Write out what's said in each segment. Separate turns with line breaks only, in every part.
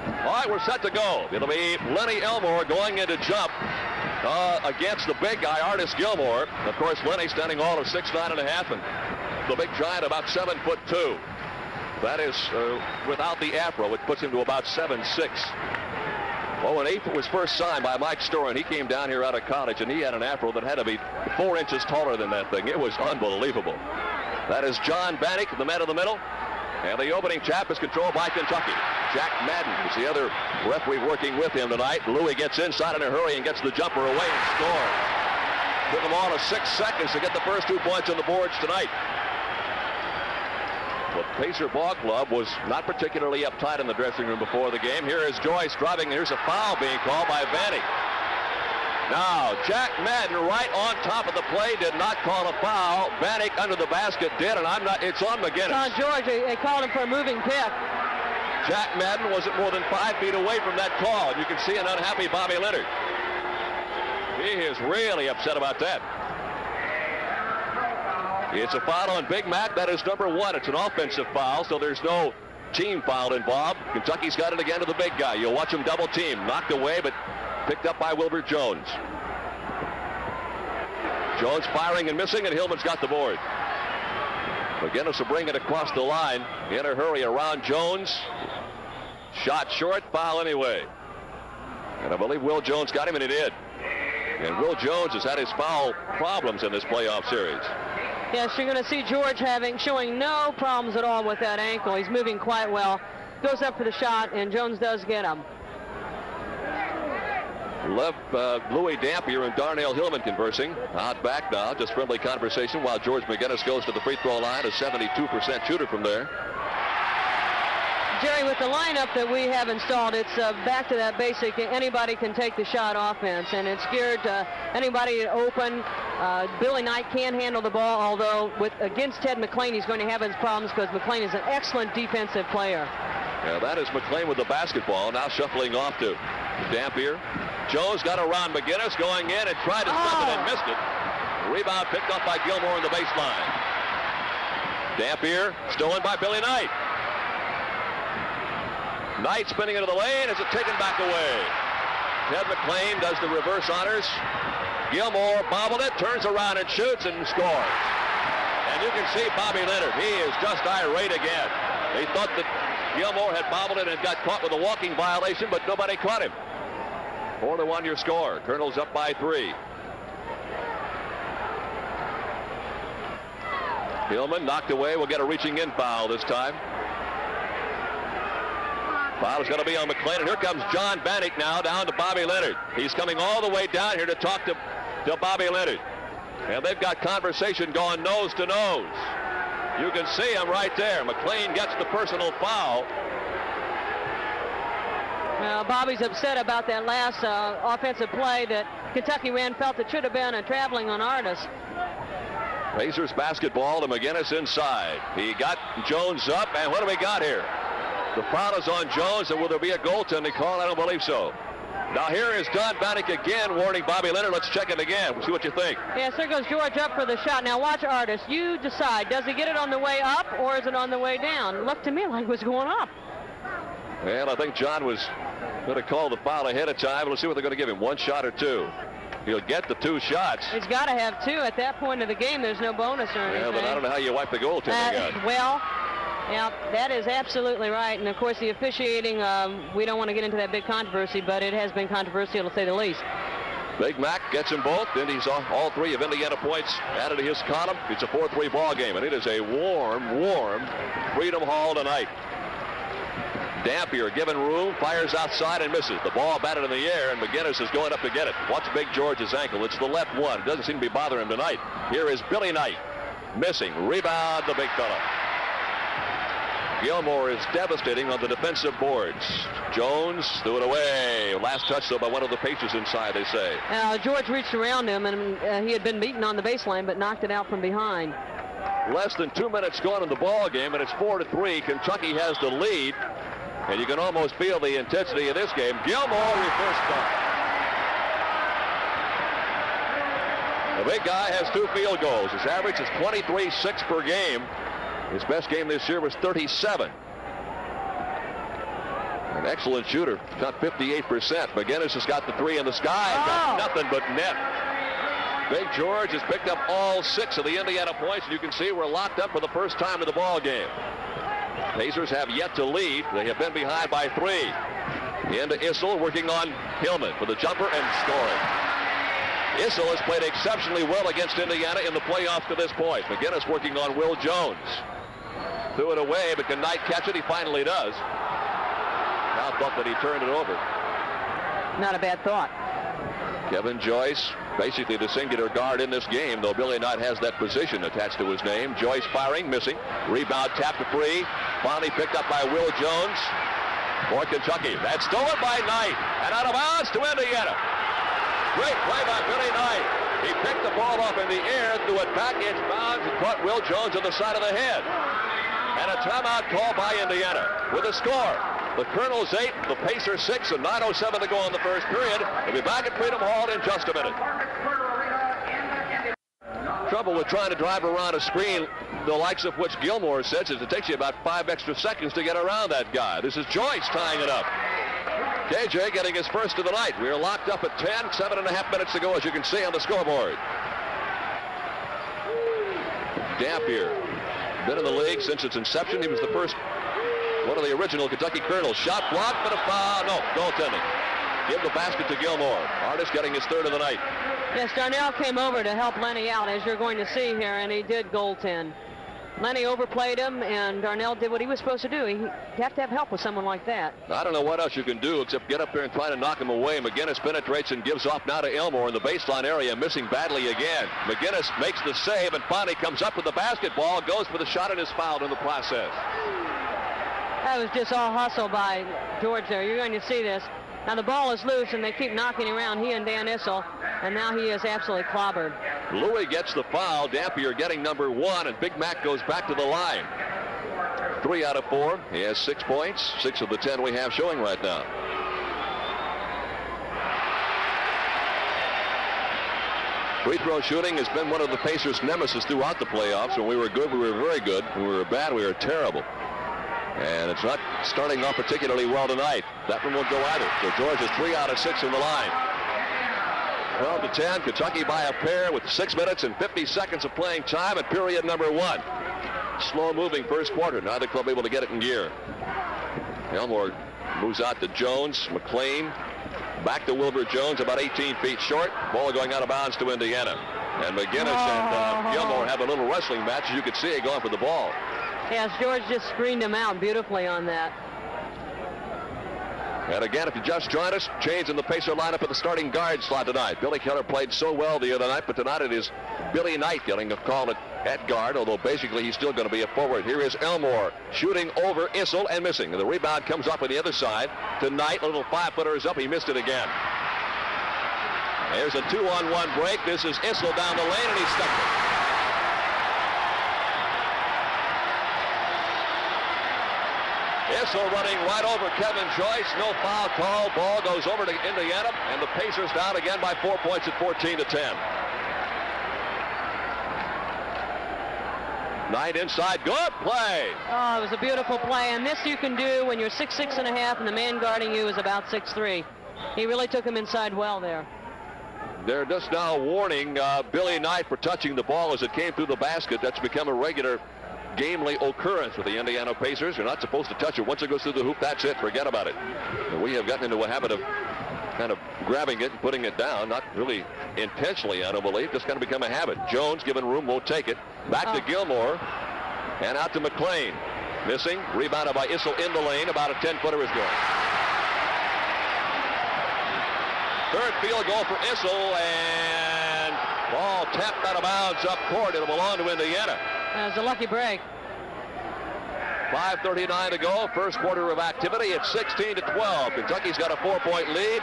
All right, we're set to go. It'll be Lenny Elmore going into jump against the big guy, Artis Gilmore. Of course, Lenny standing all of 6'9 and a half, and the big giant about 7'2". That is without the afro, it puts him to about 7'6". Well, when Ape was first signed by Mike Storin, he came down here out of college, and he had an afro that had to be 4 inches taller than that thing. It was unbelievable. That is John Bannock, the man in the middle. And the opening chap is controlled by Kentucky. Jack Madden is the other referee working with him tonight. Louis gets inside in a hurry and gets the jumper away and scores. Took them all to 6 seconds to get the first 2 points on the boards tonight. The Pacer Ball Club was not particularly uptight in the dressing room before the game. Here is Joyce driving. Here's a foul being called by Vanny. Now, Jack Madden right on top of the play did not call a foul. Bannock under the basket did, and it's on McGinnis.
On George, they called him for a moving pick.
Jack Madden wasn't more than 5 feet away from that call, and you can see an unhappy Bobby Leonard. He is really upset about that. It's a foul on Big Mac. That is number 1. It's an offensive foul, so there's no team foul involved. Kentucky's got it again to the big guy. You'll watch him double team. Knocked away, but picked up by Wilbert Jones. Jones firing and missing, and Hillman's got the board. McGinnis will bring it across the line in a hurry around Jones. Shot short, foul anyway. And I believe Will Jones got him, and he did. And Will Jones has had his foul problems in this playoff series.
Yes, you're going to see George showing no problems at all with that ankle. He's moving quite well. Goes up for the shot, and Jones does get him.
Louis Dampier and Darnell Hillman conversing. Out back now, just friendly conversation while George McGinnis goes to the free throw line, a 72% shooter from there.
Jerry, with the lineup that we have installed, it's back to that basic, anybody can take the shot offense, and it's geared to anybody open. Billy Knight can handle the ball, although against Ted McLean, he's going to have his problems because McLean is an excellent defensive player.
Yeah, that is McLean with the basketball, now shuffling off to Dampier. Jones got around McGinnis, going in and tried to stop it and missed it. Rebound picked up by Gilmore in the baseline. Dampier stolen by Billy Knight. Knight spinning into the lane. Is it taken back away? Ted McLean does the reverse honors. Gilmore bobbled it, turns around and shoots and scores. And you can see Bobby Leonard. He is just irate again. They thought that Gilmore had bobbled it and got caught with a walking violation, but nobody caught him. 4-1 your score. Colonel's up by 3. Hillman knocked away. Will get a reaching in foul this time. Foul is going to be on McLean, and here comes John Bannock now down to Bobby Leonard. He's coming all the way down here to talk to Bobby Leonard. And they've got conversation going nose to nose. You can see him right there. McLean gets the personal foul.
Well, Bobby's upset about that last offensive play that Kentucky ran, felt it should have been a traveling on Artis.
Pacers basketball to McGinnis inside. He got Jones up, and what do we got here? The foul is on Jones, and will there be a goaltending call? I don't believe so. Now here is John Bannock again warning Bobby Leonard. Let's check it again. We'll see what you think.
Yes, there goes George up for the shot. Now watch Artis. You decide. Does he get it on the way up, or is it on the way down? It looked to me like it was going up.
Well, I think John was going to call the foul ahead of time. Let's see what they're going to give him, 1 shot or 2. He'll get the 2 shots.
He's got to have 2 at that point of the game. There's no bonus or anything.
Yeah, but I don't know how you wipe the goaltending out.
Well, yeah, that is absolutely right. And, of course, the officiating, we don't want to get into that big controversy, but it has been controversial to say the least.
Big Mac gets them both. Indy's all 3 of Indiana points added to his column. It's a 4-3 ball game, and it is a warm, warm Freedom Hall tonight. Dampier given room, fires outside and misses. The ball batted in the air, and McGinnis is going up to get it. Watch Big George's ankle. It's the left one. It doesn't seem to be bothering him tonight. Here is Billy Knight. Missing. Rebound, the big fella. Gilmore is devastating on the defensive boards. Jones threw it away. Last touch, though, by one of the Pacers inside, they say.
George reached around him, and he had been beaten on the baseline, but knocked it out from behind.
Less than 2 minutes gone in the ball game, and it's 4-3. Kentucky has the lead, and you can almost feel the intensity of this game. Gilmore reverse cut. The big guy has 2 field goals. His average is 23-6 per game. His best game this year was 37. And Excellent shooter. Shot 58%. McGinnis has got the three in the sky. Got nothing but net. Big George has picked up all 6 of the Indiana points, and you can see we're locked up for the first time in the ball game. Pacers have yet to lead. They have been behind by 3. Into Issel, working on Hillman for the jumper and scoring. Issel has played exceptionally well against Indiana in the playoffs to this point. McGinnis working on Will Jones. Threw it away, but can Knight catch it? He finally does. Now thought that he turned it over.
Not a bad thought.
Kevin Joyce, basically the singular guard in this game, though Billy Knight has that position attached to his name. Joyce firing, missing. Rebound tapped to free. Finally picked up by Will Jones for Kentucky. That's stolen by Knight and out of bounds to Indiana. Great play by Billy Knight. He picked the ball up in the air, threw it back in bounds, and caught Will Jones on the side of the head. And a timeout call by Indiana with a score. The Colonels 8, the Pacers 6, and 9:07 to go in the first period. We'll be back at Freedom Hall in just a minute. Trouble with trying to drive around a screen, the likes of which Gilmore says, is it takes you about 5 extra seconds to get around that guy. This is Joyce tying it up. KJ getting his first of the night. We are locked up at 10, 7.5 minutes to go, as you can see on the scoreboard. Dampier, been in the league since its inception. He was the first, one of the original Kentucky Colonels. Shot blocked, but a foul. No, goaltending. Give the basket to Gilmore. Artis getting his third of the night.
Yes, Darnell came over to help Lenny out, as you're going to see here, and he did goaltend. Lenny overplayed him, and Darnell did what he was supposed to do. You have to have help with someone like that.
I don't know what else you can do except get up there and try to knock him away. McGinnis penetrates and gives off now to Elmore in the baseline area, missing badly again. McGinnis makes the save and finally comes up with the basketball, goes for the shot, and is fouled in the process.
That was just all hustle by George there. You're going to see this. Now the ball is loose, and they keep knocking around, he and Dan Issel, and now he is absolutely clobbered.
Louis gets the foul. Dampier getting number 1, and Big Mac goes back to the line. 3 out of 4. He has 6 points. 6 of the 10 we have showing right now. Free throw shooting has been one of the Pacers' nemesis throughout the playoffs. When we were good, we were very good. When we were bad, we were terrible. And it's not starting off particularly well tonight. That one won't go either. So George is 3 out of 6 in the line. 12 to 10. Kentucky by a pair with 6 minutes and 50 seconds of playing time at period number 1. Slow moving first quarter. Neither club able to get it in gear. Elmore moves out to Jones. McLean back to Wilbur Jones, about 18 feet short. Ball going out of bounds to Indiana. And McGinnis and Gilmore have a little wrestling match, as you can see, going for the ball.
Yes, George just screened him out beautifully on that.
And again, if you just joined us, change in the Pacer lineup at the starting guard slot tonight. Billy Keller played so well the other night, but tonight it is Billy Knight getting a call at guard, although basically he's still going to be a forward. Here is Elmore shooting over Issel and missing. And the rebound comes up on the other side to Knight. A little 5-footer is up. He missed it again. There's a 2-on-1 break. This is Issel down the lane, and he stuck it. Issel running right over Kevin Joyce. No foul call. Ball goes over to Indiana, and the Pacers down again by 4 points at 14 to 10. Knight inside. Good play.
Oh, it was a beautiful play, and this you can do when you're 6'6.5", and the man guarding you is about 6'3". He really took him inside well there.
They're just now warning Billy Knight for touching the ball as it came through the basket. That's become a regular gamely occurrence with the Indiana Pacers. You're not supposed to touch it. Once it goes through the hoop, that's it. Forget about it. And we have gotten into a habit of kind of grabbing it and putting it down, not really intentionally, I don't believe, just kind of become a habit. Jones, given room, won't take it. Back to Gilmore, and out to McLean. Missing, rebounded by Issel in the lane. About a 10-footer is going. Third field goal for Issel, and ball tapped out of bounds up court. It'll belong to Indiana.
That was a lucky break.
5:39 to go. First quarter of activity. It's 16 to 12. Kentucky's got a 4-point lead.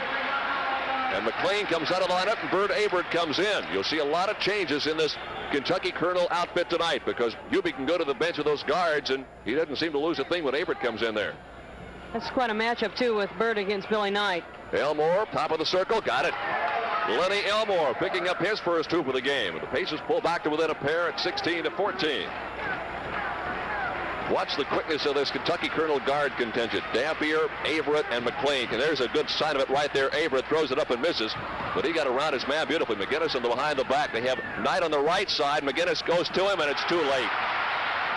And McLean comes out of the lineup, and Bert Abert comes in. You'll see a lot of changes in this Kentucky Colonel outfit tonight because Hubie can go to the bench with those guards, and he doesn't seem to lose a thing when Abert comes in there.
That's quite a matchup, too, with Bert against Billy Knight.
Elmore, top of the circle, got it. Lenny Elmore picking up his first hoop of the game. The Pacers pull back to within a pair at 16 to 14. Watch the quickness of this Kentucky Colonel guard contingent. Dampier, Averett, and McLean. And there's a good sign of it right there. Averett throws it up and misses, but he got around his man beautifully. McGinnis in the behind the back. They have Knight on the right side. McGinnis goes to him, and it's too late.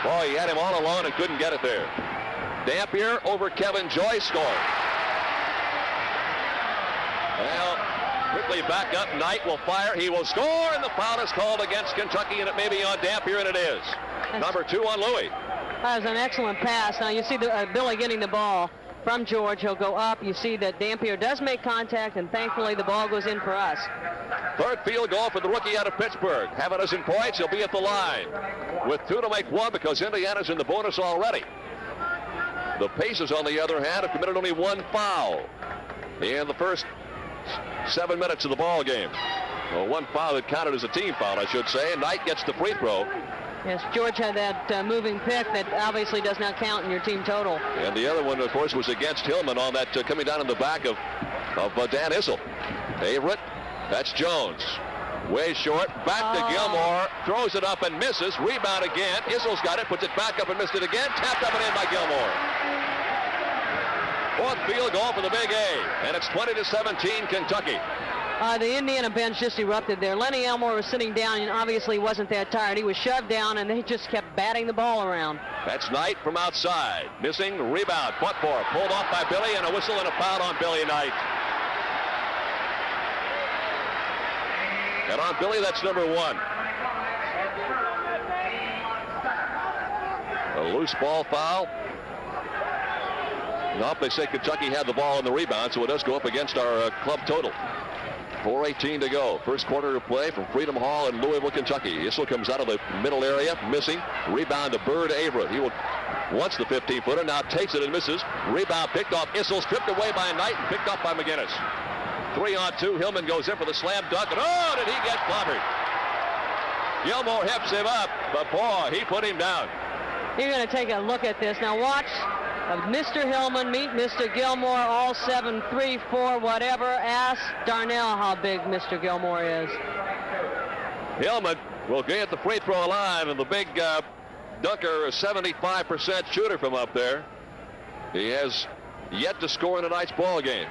Boy, he had him all alone and couldn't get it there. Dampier over Kevin Joy scores. Well, quickly back up. Knight will fire. He will score, and the foul is called against Kentucky, and it may be on Dampier, and it is. Number 2 on Louis.
That was an excellent pass. Now you see Billy getting the ball from George. He'll go up. You see that Dampier does make contact, and thankfully the ball goes in for us.
Third field goal for the rookie out of Pittsburgh. Have a dozen points. He'll be at the line with 2 to make 1 because Indiana's in the bonus already. The Pacers, on the other hand, have committed only 1 foul in the first 7 minutes of the ball game. Well, 1 foul that counted as a team foul, I should say. Knight gets the free throw.
Yes, George had that moving pick that obviously does not count in your team total.
And the other one, of course, was against Hillman on that coming down in the back of Dan Issel. Averett, that's Jones. Way short, back to Gilmore, throws it up and misses. Rebound again. Issel's got it, puts it back up and missed it again. Tapped up and in by Gilmore. 4th field goal for the Big A, and it's 20-17 Kentucky.
The Indiana bench just erupted there. Lenny Elmore was sitting down and obviously wasn't that tired. He was shoved down, and they just kept batting the ball around.
That's Knight from outside. Missing, rebound, fought for, pulled off by Billy, and a whistle and a foul on Billy Knight. And on Billy, that's number 1. A loose ball foul. Nope, they say Kentucky had the ball in the rebound, so it does go up against our club total. 4:18 to go. First quarter of play from Freedom Hall in Louisville, Kentucky. Issel comes out of the middle area, missing. Rebound to Bird Averett. He wants the 15-footer, now takes it and misses. Rebound picked off Issel, stripped away by Knight, and picked up by McGinnis. 3-on-2. Hillman goes in for the slam dunk, and oh, did he get clobbered? Gilmore hips him up, but boy, he put him down.
You're going to take a look at this. Now watch Mr. Hillman meet Mr. Gilmore, all 7, 3, 4, whatever. Ask Darnell how big Mr. Gilmore is.
Hillman will get the free throw line, and the big dunker, a 75% shooter from up there. He has yet to score in tonight's ball game.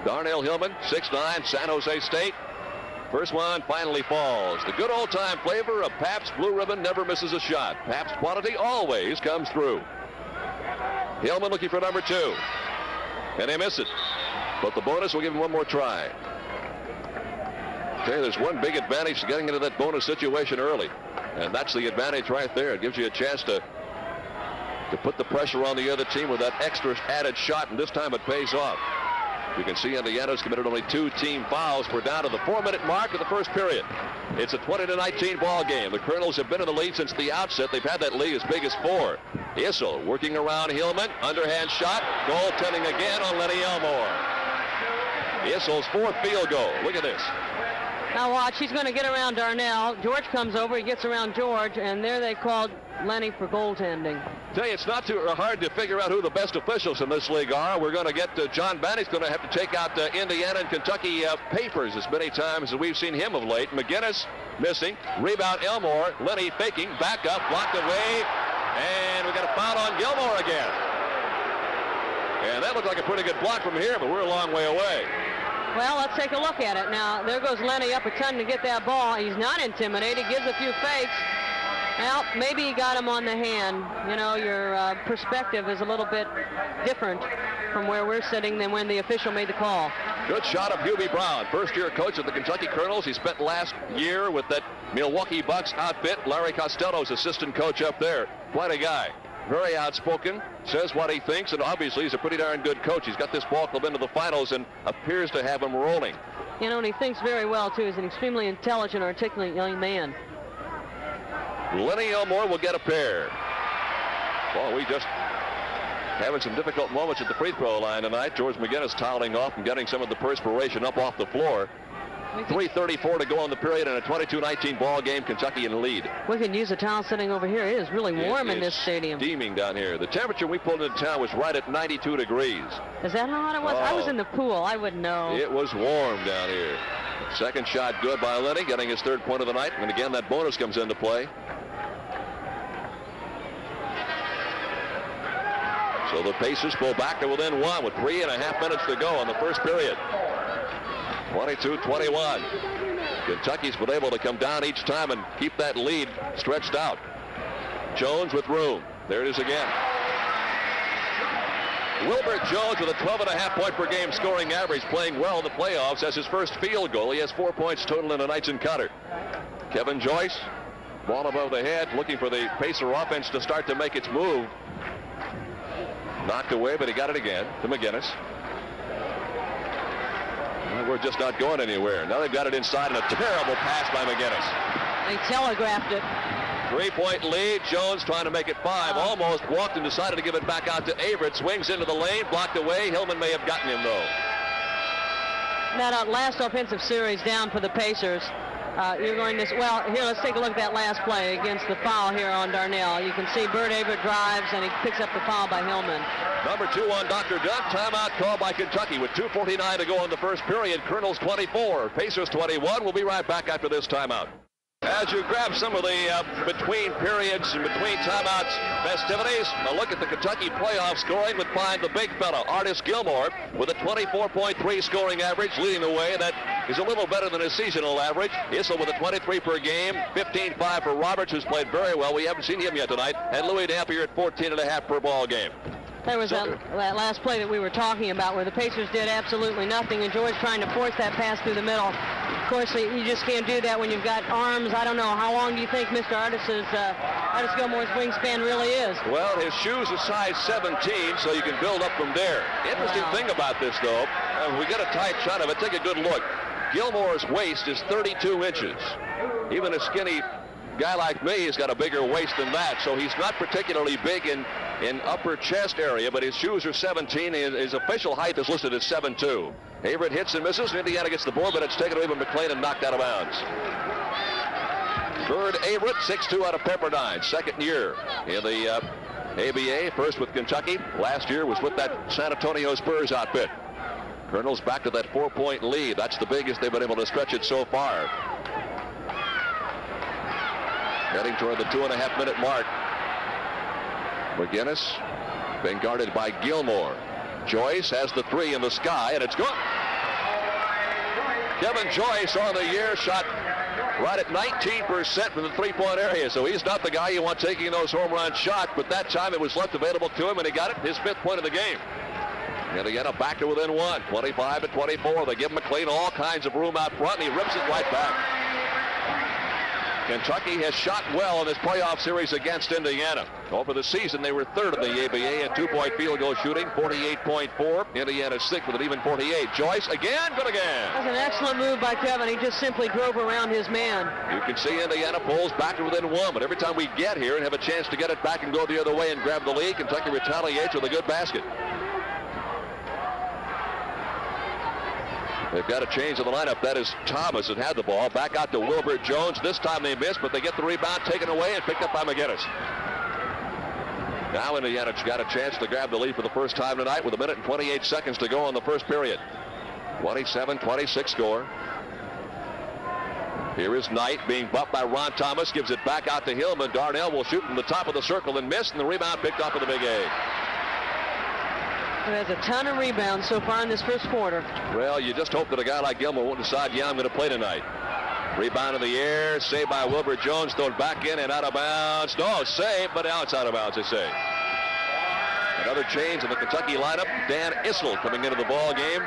Darnell Hillman, 6'9", San Jose State. First one finally falls. The good old-time flavor of Pabst Blue Ribbon never misses a shot. Pabst quality always comes through. Hillman looking for number 2. And they miss it. But the bonus will give him one more try. Okay, there's one big advantage to getting into that bonus situation early. And that's the advantage right there. It gives you a chance to put the pressure on the other team with that extra added shot, and this time it pays off. You can see Indiana's committed only 2 team fouls. We're down to the 4-minute mark of the first period. It's a 20-19 ball game. The Colonels have been in the lead since the outset. They've had that lead as big as 4. Issel working around Hillman. Underhand shot. Goaltending again on Lenny Elmore. Issel's 4th field goal. Look at this.
Now watch, he's going to get around Darnell. George comes over, he gets around George, and there they called Lenny for goaltending.
Tell you, it's not too hard to figure out who the best officials in this league are. We're going to get John Banny's going to have to take out Indiana and Kentucky papers as many times as we've seen him of late. McGinnis missing. Rebound Elmore. Lenny faking. Back up. Blocked away. And we got a foul on Gilmore again. And that looked like a pretty good block from here, but we're a long way away.
Well, let's take a look at it. Now, there goes Lenny up a ton to get that ball. He's not intimidated. Gives a few fakes. Well, maybe he got him on the hand. You know, your perspective is a little bit different from where we're sitting than when the official made the call.
Good shot of Hubie Brown, first-year coach of the Kentucky Colonels. He spent last year with that Milwaukee Bucks outfit. Larry Costello's assistant coach up there. Quite a guy. Very outspoken, says what he thinks, and obviously he's a pretty darn good coach. He's got this ball club into the finals and appears to have him rolling.
You know, and he thinks very well, too. He's an extremely intelligent, articulate young man.
Lenny Elmore will get a pair. Well, we just having some difficult moments at the free throw line tonight. George McGinnis toweling off and getting some of the perspiration up off the floor. 3:34 to go on the period in a 22-19 ball game. Kentucky in the lead.
We can use a towel sitting over here. It is really warm in this stadium.
Steaming down here. The temperature we pulled into town was right at 92 degrees.
Is that how hot it was? I was in the pool. I wouldn't know.
It was warm down here. Second shot good by Lenny, getting his 3rd point of the night. And again, that bonus comes into play. So the Pacers pull back to within 1 with 3.5 minutes to go in the first period. 22-21. Kentucky's been able to come down each time and keep that lead stretched out. Jones with room. There it is again. Wilbert Jones with a 12.5 point per game scoring average, playing well in the playoffs as his first field goal. He has 4 points total in tonight's encounter. Kevin Joyce, ball above the head, looking for the Pacer offense to start to make its move. Knocked away, but he got it again to McGinnis. Well, we're just not going anywhere. Now they've got it inside, and a terrible pass by McGinnis.
They telegraphed it.
3-point lead. Jones trying to make it 5. Almost walked and decided to give it back out to Averett. Swings into the lane, blocked away. Hillman may have gotten him, though.
That last offensive series down for the Pacers. You're going to, well, here, let's take a look at that last play against the foul here on Darnell. You can see Bert Averett drives, and he picks up the foul by Hillman.
Number 2 on Dr. Dunn. Timeout called by Kentucky with 2:49 to go in the first period. Colonels 24, Pacers 21. We'll be right back after this timeout. As you grab some of the between periods and between timeouts festivities, a look at the Kentucky playoff scoring would find the big fella, Artis Gilmore, with a 24.3 scoring average, leading the way. That is a little better than his seasonal average. Issel with a 23 per game, 15.5 for Roberts, who's played very well. We haven't seen him yet tonight. And Louis Dampier at 14.5 per ball game.
There was that last play that we were talking about where the Pacers did absolutely nothing, and George trying to force that pass through the middle. Of course, you just can't do that when you've got arms. I don't know. How long do you think Mr. Artis Gilmore's wingspan really is?
Well, his shoes are size 17, so you can build up from there. Interesting thing about this, though, we get a tight shot of it. Take a good look. Gilmore's waist is 32 inches. Even a skinny guy like me has got a bigger waist than that, so he's not particularly big in upper chest area, but his shoes are 17. His official height is listed as 7'2". Averett hits and misses, and Indiana gets the board, but it's taken away by McLean and knocked out of bounds. Bird Averett, 6'2" out of Pepperdine, second year in the ABA, first with Kentucky. Last year was with that San Antonio Spurs outfit. Colonels back to that 4-point lead. That's the biggest they've been able to stretch it so far. Heading toward the 2.5-minute mark. McGinnis being guarded by Gilmore. Joyce has the 3 in the sky, and it's good. Kevin Joyce on the year shot right at 19% from the 3-point area, so he's not the guy you want taking those home run shots, but that time it was left available to him, and he got it, his 5th point of the game. Indiana back to within 1, 25-24. They give McLean all kinds of room out front, and he rips it right back. Kentucky has shot well in this playoff series against Indiana. Over the season, they were 3rd in the ABA in 2-point field goal shooting, 48.4. Indiana 6th with an even 48. Joyce again, good again.
That's an excellent move by Kevin. He just simply drove around his man.
You can see Indiana pulls back to within 1, but every time we get here and have a chance to get it back and go the other way and grab the lead, Kentucky retaliates with a good basket. They've got a change in the lineup. That is Thomas that had the ball. Back out to Wilbert Jones. This time they missed, but they get the rebound taken away and picked up by McGinnis. Now Indiana's got a chance to grab the lead for the first time tonight with 1 minute and 28 seconds to go in the first period. 27-26 score. Here is Knight being bumped by Ron Thomas. Gives it back out to Hillman. Darnell will shoot from the top of the circle and miss, and the rebound picked off of the Big A.
He has a ton of rebounds so far in this first quarter.
Well, you just hope that a guy like Gilmore won't decide, yeah, I'm going to play tonight. Rebound in the air, saved by Wilbert Jones, thrown back in and out of bounds. No, saved, but now it's out of bounds, they say. Another change in the Kentucky lineup. Dan Issel coming into the ball game.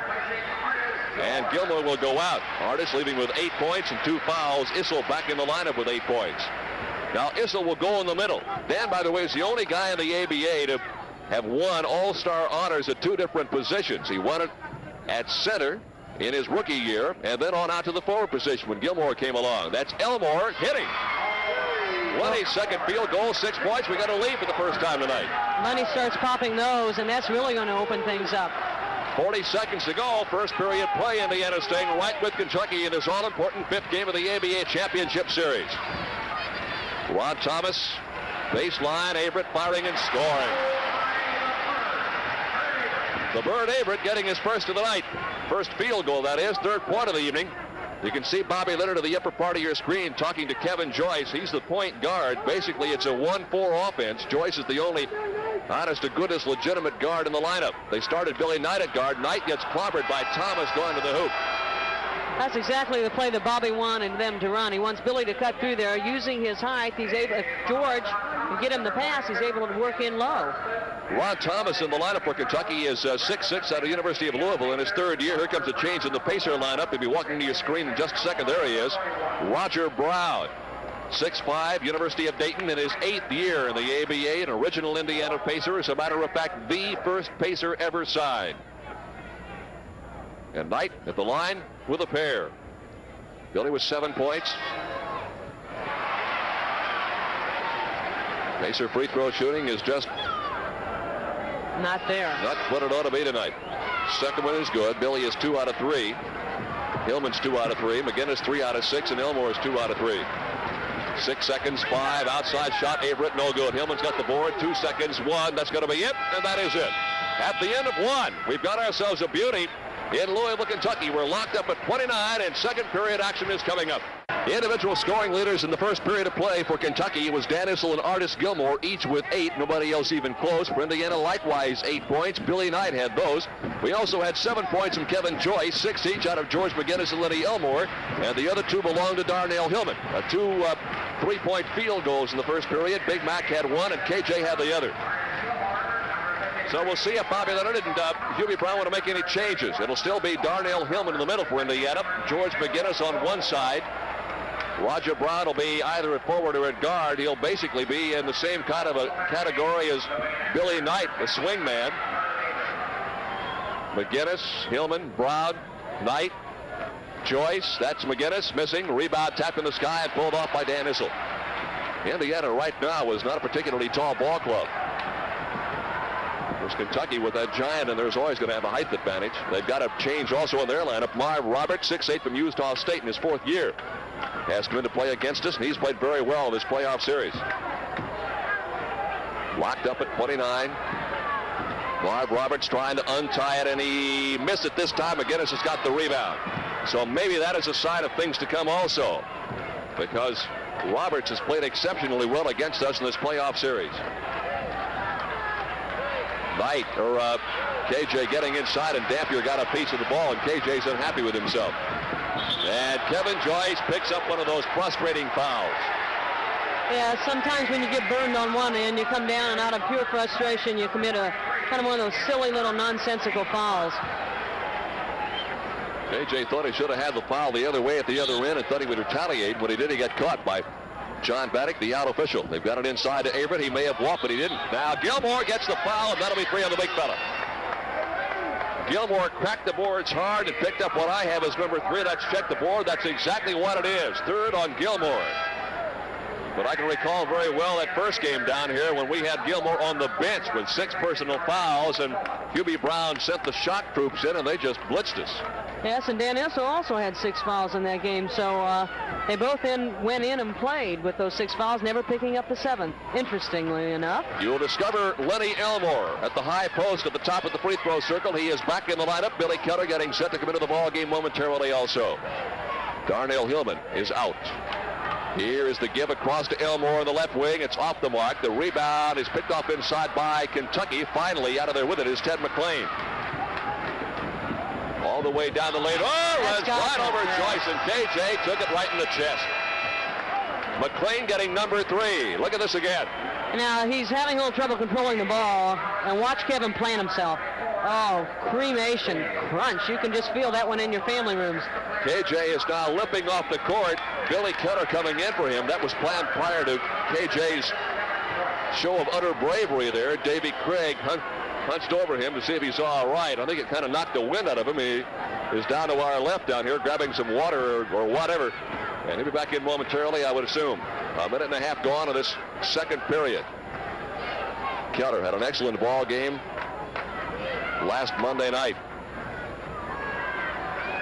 And Gilmore will go out. Artis leaving with 8 points and 2 fouls. Issel back in the lineup with 8 points. Now Issel will go in the middle. Dan, by the way, is the only guy in the ABA to have won All-Star honors at 2 different positions. He won it at center in his rookie year, and then on out to the forward position when Gilmore came along. That's Elmore hitting. 22nd field goal, 6 points. We got a lead for the first time tonight.
Money starts popping those, and that's really going to open things up.
40 seconds to go. First period play. Indiana staying right with Kentucky in this all-important 5th game of the ABA Championship Series. Ron Thomas, baseline, Averett firing and scoring. The Bird Averett getting his first of the night. First field goal, that is, 3rd point of the evening. You can see Bobby Leonard at the upper part of your screen talking to Kevin Joyce. He's the point guard. Basically, it's a 1-4 offense. Joyce is the only honest to goodness legitimate guard in the lineup. They started Billy Knight at guard. Knight gets clobbered by Thomas going to the hoop.
That's exactly the play that Bobby wanted them to run. He wants Billy to cut through there. Using his height, he's able, if George can get him the pass, he's able to work in low.
Ron Thomas in the lineup for Kentucky is 6'6" out of the University of Louisville in his third year. Here comes a change in the Pacer lineup. He'll be walking to your screen in just a second. There he is. Roger Brown, 6'5", University of Dayton, in his 8th year in the ABA, an original Indiana Pacer. As a matter of fact, the first Pacer ever signed. And Knight at the line with a pair. Billy with 7 points. Pacer free throw shooting is just
not there.
Not what it ought to be tonight. Second one is good. Billy is 2 out of 3. Hillman's 2 out of 3. McGinnis 3 out of 6, and Elmore is 2 out of 3. 6 seconds, 5. Outside shot, Averett, no good. Hillman's got the board. 2 seconds, 1. That's going to be it, and that is it. At the end of 1, we've got ourselves a beauty in Louisville, Kentucky. We're locked up at 29, and second period action is coming up. The individual scoring leaders in the first period of play for Kentucky was Dan Issel and Artis Gilmore, each with 8. Nobody else even close. For Indiana, likewise 8 points. Billy Knight had those. We also had 7 points from Kevin Joyce, 6 each out of George McGinnis and Lenny Elmore, and the other 2 belonged to Darnell Hillman. 2 3-point field goals in the first period. Big Mac had 1, and KJ had the other. So we'll see if Bobby Leonard and Hubie Brown want to make any changes. It'll still be Darnell Hillman in the middle for Indiana. George McGinnis on one side. Roger Brown will be either at forward or at guard. He'll basically be in the same kind of a category as Billy Knight, the swing man. McGinnis, Hillman, Brown, Knight, Joyce. That's McGinnis missing. Rebound tapped in the sky and pulled off by Dan Issel. Indiana right now is not a particularly tall ball club. There's Kentucky with that giant, and there's always going to have a height advantage. They've got to change also in their lineup. Marv Roberts, 6'8" from Utah State in his 4th year, has come in to play against us, and he's played very well in this playoff series. Locked up at 29. Marv Roberts trying to untie it, and he missed it this time. McGinnis has got the rebound. So maybe that is a sign of things to come also, because Roberts has played exceptionally well against us in this playoff series. Knight, or KJ getting inside, and Dampier got a piece of the ball, and KJ's unhappy with himself. And Kevin Joyce picks up one of those frustrating fouls.
Yeah, sometimes when you get burned on one end, you come down and out of pure frustration, you commit a kind of one of those silly little nonsensical fouls.
KJ thought he should have had the foul the other way at the other end and thought he would retaliate. When he did, he got caught by John Baddock, the out official. They've got it inside to Averett. He may have walked, but he didn't. Now Gilmore gets the foul, and that'll be free on the big fella. Gilmore cracked the boards hard and picked up what I have as number 3. Let's check the board. That's exactly what it is. 3rd on Gilmore. But I can recall very well that first game down here when we had Gilmore on the bench with 6 personal fouls, and Hubie Brown sent the shock troops in, and they just blitzed us.
Yes, and Dan Issel also had 6 fouls in that game, so they both went in and played with those 6 fouls, never picking up the 7th, interestingly enough.
You'll discover Lenny Elmore at the high post at the top of the free throw circle. He is back in the lineup. Billy Keller getting set to come into the ball game momentarily also. Darnell Hillman is out. Here is the give across to Elmore in the left wing. It's off the mark. The rebound is picked off inside by Kentucky. Finally out of there with it is Ted McClain. All the way down the lane. Oh, runs right over Joyce, and KJ took it right in the chest. McClain getting number 3. Look at this again.
Now he's having a little trouble controlling the ball, and watch Kevin plant himself. Oh, cremation, crunch. You can just feel that one in your family rooms.
KJ is now limping off the court. Billy Keller coming in for him. That was planned prior to KJ's show of utter bravery there. Davy Craig hunched over him to see if he's all right. I think it kind of knocked the wind out of him. He is down to our left down here grabbing some water or whatever. And he'll be back in momentarily, I would assume. A minute and a half gone in this second period. Keller had an excellent ball game last Monday night.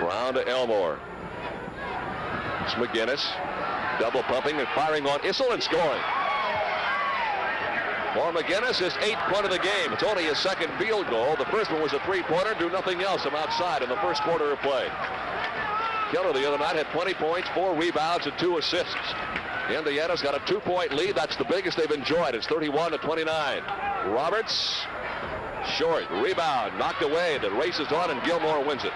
Brown to Elmore. It's McGinnis. Double pumping and firing on Issel and scoring. For McGinnis, his 8th point of the game. It's only his 2nd field goal. The first one was a 3-pointer. Do nothing else from outside in the first quarter of play. Keller the other night had 20 points, 4 rebounds, and 2 assists. Indiana's got a 2-point lead. That's the biggest they've enjoyed. It's 31-29. Roberts, short, rebound, knocked away. The race is on, and Gilmore wins it.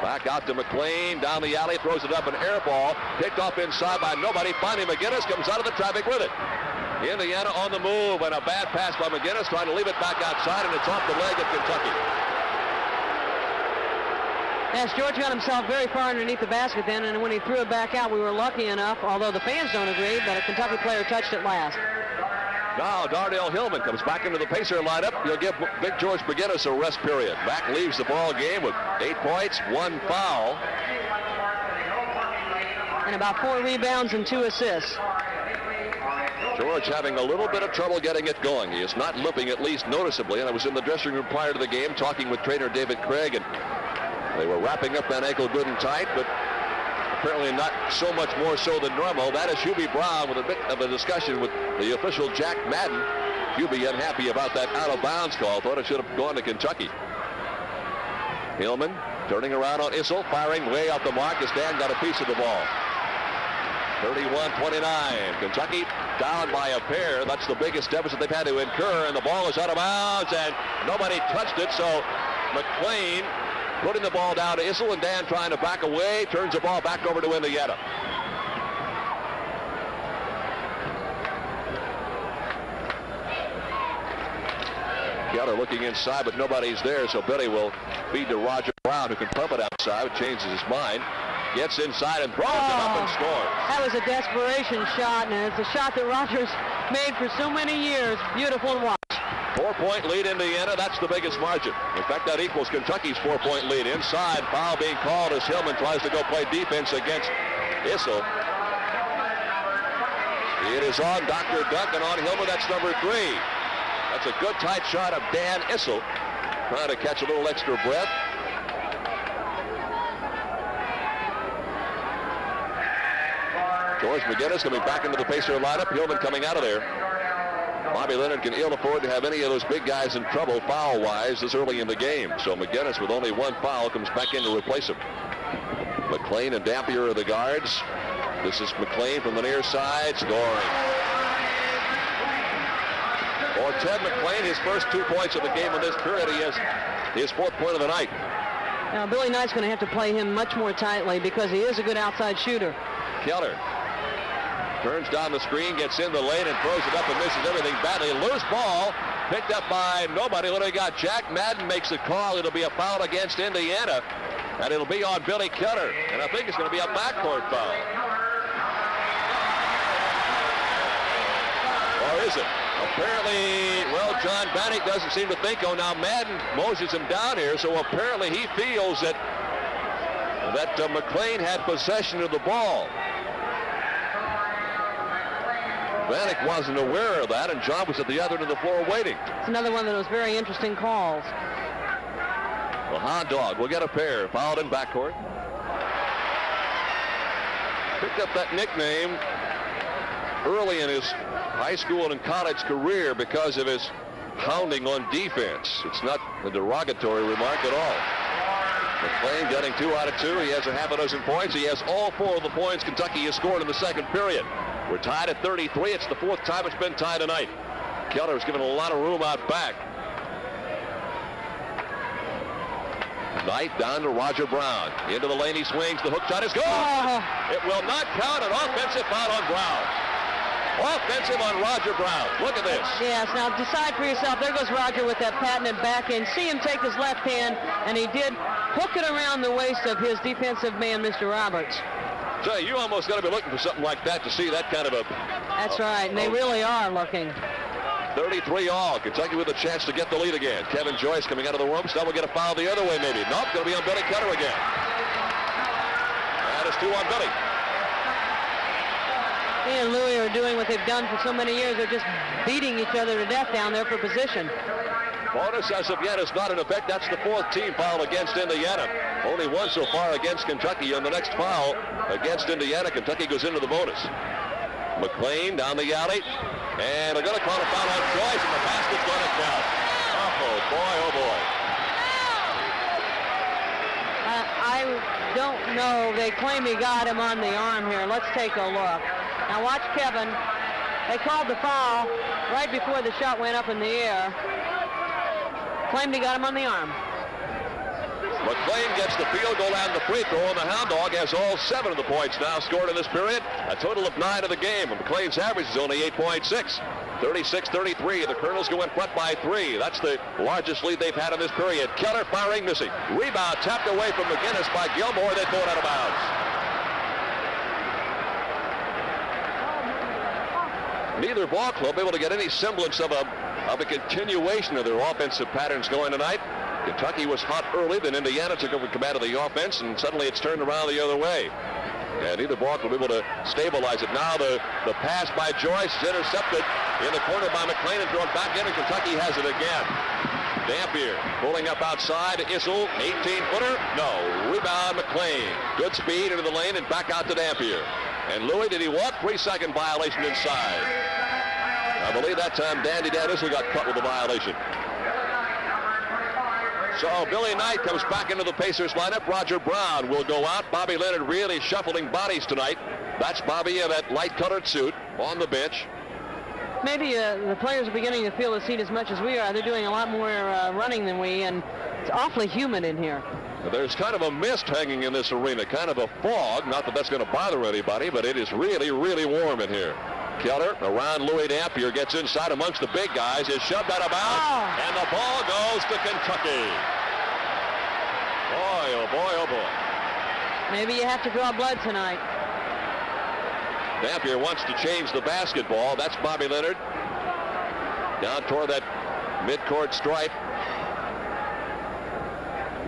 Back out to McLean, down the alley, throws it up, an air ball, picked off inside by nobody. Finally, McGinnis comes out of the traffic with it. Indiana on the move, and a bad pass by McGinnis, trying to leave it back outside, and it's off the leg of Kentucky.
Yes, George got himself very far underneath the basket then, and when he threw it back out, we were lucky enough, although the fans don't agree, but a Kentucky player touched it last.
Now Darnell Hillman comes back into the Pacer lineup. He'll give Big George McGinnis a rest period. Mack leaves the ball game with 8 points, 1 foul.
And about 4 rebounds and 2 assists.
George having a little bit of trouble getting it going. He is not limping, at least noticeably, and I was in the dressing room prior to the game talking with trainer David Craig, and they were wrapping up that ankle good and tight, but apparently not so much more so than normal. That is Hubie Brown with a bit of a discussion with the official Jack Madden. Hubie unhappy about that out-of-bounds call. Thought it should have gone to Kentucky. Hillman turning around on Issel, firing way off the mark as Dan got a piece of the ball. 31-29. Kentucky down by a pair. That's the biggest deficit they've had to incur, and the ball is out of bounds, and nobody touched it, so McLean putting the ball down to Issel, and Dan trying to back away, turns the ball back over to Indiana. Keller looking inside, but nobody's there, so Billy will feed to Roger Brown, who can pump it outside, changes his mind. Gets inside and throws it up and scores.
That was a desperation shot, and it's a shot that Rogers made for so many years. Beautiful to watch.
4-point lead Indiana. That's the biggest margin. In fact, that equals Kentucky's 4-point lead. Inside, foul being called as Hillman tries to go play defense against Issel. It is on Dr. Duncan on Hillman. That's number 3. That's a good tight shot of Dan Issel, trying to catch a little extra breath. George McGinnis coming back into the Pacer lineup. Hillman coming out of there. Bobby Leonard can ill afford to have any of those big guys in trouble foul-wise this early in the game. So McGinnis, with only 1 foul, comes back in to replace him. McLean and Dampier are the guards. This is McLean from the near side, scoring. For Ted McLean, his first 2 points of the game in this period. He has his 4th point of the night.
Now, Billy Knight's going to have to play him much more tightly because he is a good outside shooter.
Keller turns down the screen, gets in the lane, and throws it up and misses everything badly. Loose ball picked up by nobody. What do we got? Jack Madden makes the call. It'll be a foul against Indiana, and it'll be on Billy Keller. And I think it's going to be a backcourt foul. Or is it? Apparently, well, John Bannock doesn't seem to think, oh, now Madden moshes him down here, so apparently he feels that McLean had possession of the ball. Bannock wasn't aware of that, and John was at the other end of the floor waiting.
It's another one of those very interesting calls.
The Hot Dog will get a pair. Fouled in backcourt. Picked up that nickname early in his high school and college career because of his pounding on defense. It's not a derogatory remark at all. McLean getting 2 out of 2. He has a half a dozen points. He has all 4 of the points Kentucky has scored in the second period. We're tied at 33. It's the 4th time it's been tied tonight. Keller's given a lot of room out back. Knight down to Roger Brown. Into the lane he swings. The hook shot is good. It will not count. An offensive foul on Brown. Offensive on Roger Brown. Look at this.
Yes, now decide for yourself. There goes Roger with that patented backhand. See him take his left hand, and he did hook it around the waist of his defensive man, Mr. Roberts.
So you almost got to be looking for something like that to see that kind of a...
That's right, and they really are looking.
33 all. Kentucky with a chance to get the lead again. Kevin Joyce coming out of the room. Still will get a foul the other way maybe. Nope, going to be on Billy Keller again. That is 2 on Billy.
He and Louis are doing what they've done for so many years. They're just beating each other to death down there for position.
Bonus as of yet is not in effect. That's the 4th team foul against Indiana. Only 1 so far against Kentucky. On the next foul against Indiana, Kentucky goes into the bonus. McLean down the alley. And they're going to call a foul on Joyce, and the basket's going to count. Oh, boy, oh, boy.
I don't know. They claim he got him on the arm here. Let's take a look. Now watch Kevin. They called the foul right before the shot went up in the air. Claimed he got him on the arm.
McLean gets the field goal and the free throw, and the Hound Dog has all 7 of the points now scored in this period. A total of 9 of the game, and McLean's average is only 8.6. 36-33. The Colonels go in front by 3. That's the largest lead they've had in this period. Keller firing, missing. Rebound tapped away from McGinnis by Gilmore. They throw it out of bounds. Neither ball club able to get any semblance of a continuation of their offensive patterns going tonight. Kentucky was hot early, then Indiana took over command of the offense, and suddenly it's turned around the other way. And neither ball club able to stabilize it. Now the pass by Joyce is intercepted in the corner by McLean and thrown back in, and Kentucky has it again. Dampier pulling up outside. Issel, 18-footer. No. Rebound McLean. Good speed into the lane and back out to Dampier. And Louis, did he walk? 3-second violation inside. I believe that time Dandy Dan Issel got caught with a violation. So Billy Knight comes back into the Pacers lineup. Roger Brown will go out. Bobby Leonard really shuffling bodies tonight. That's Bobby in that light-colored suit on the bench.
Maybe the players are beginning to feel the heat as much as we are. They're doing a lot more running than we, and it's awfully humid in here.
There's kind of a mist hanging in this arena, kind of a fog. Not that that's going to bother anybody, but it is really, really warm in here. Keller around Louis Dampier, gets inside amongst the big guys, is shoved out of bounds, and the ball goes to Kentucky. Boy, oh boy, oh boy.
Maybe you have to draw blood tonight.
Dampier wants to change the basketball. That's Bobby Leonard. Down toward that midcourt stripe.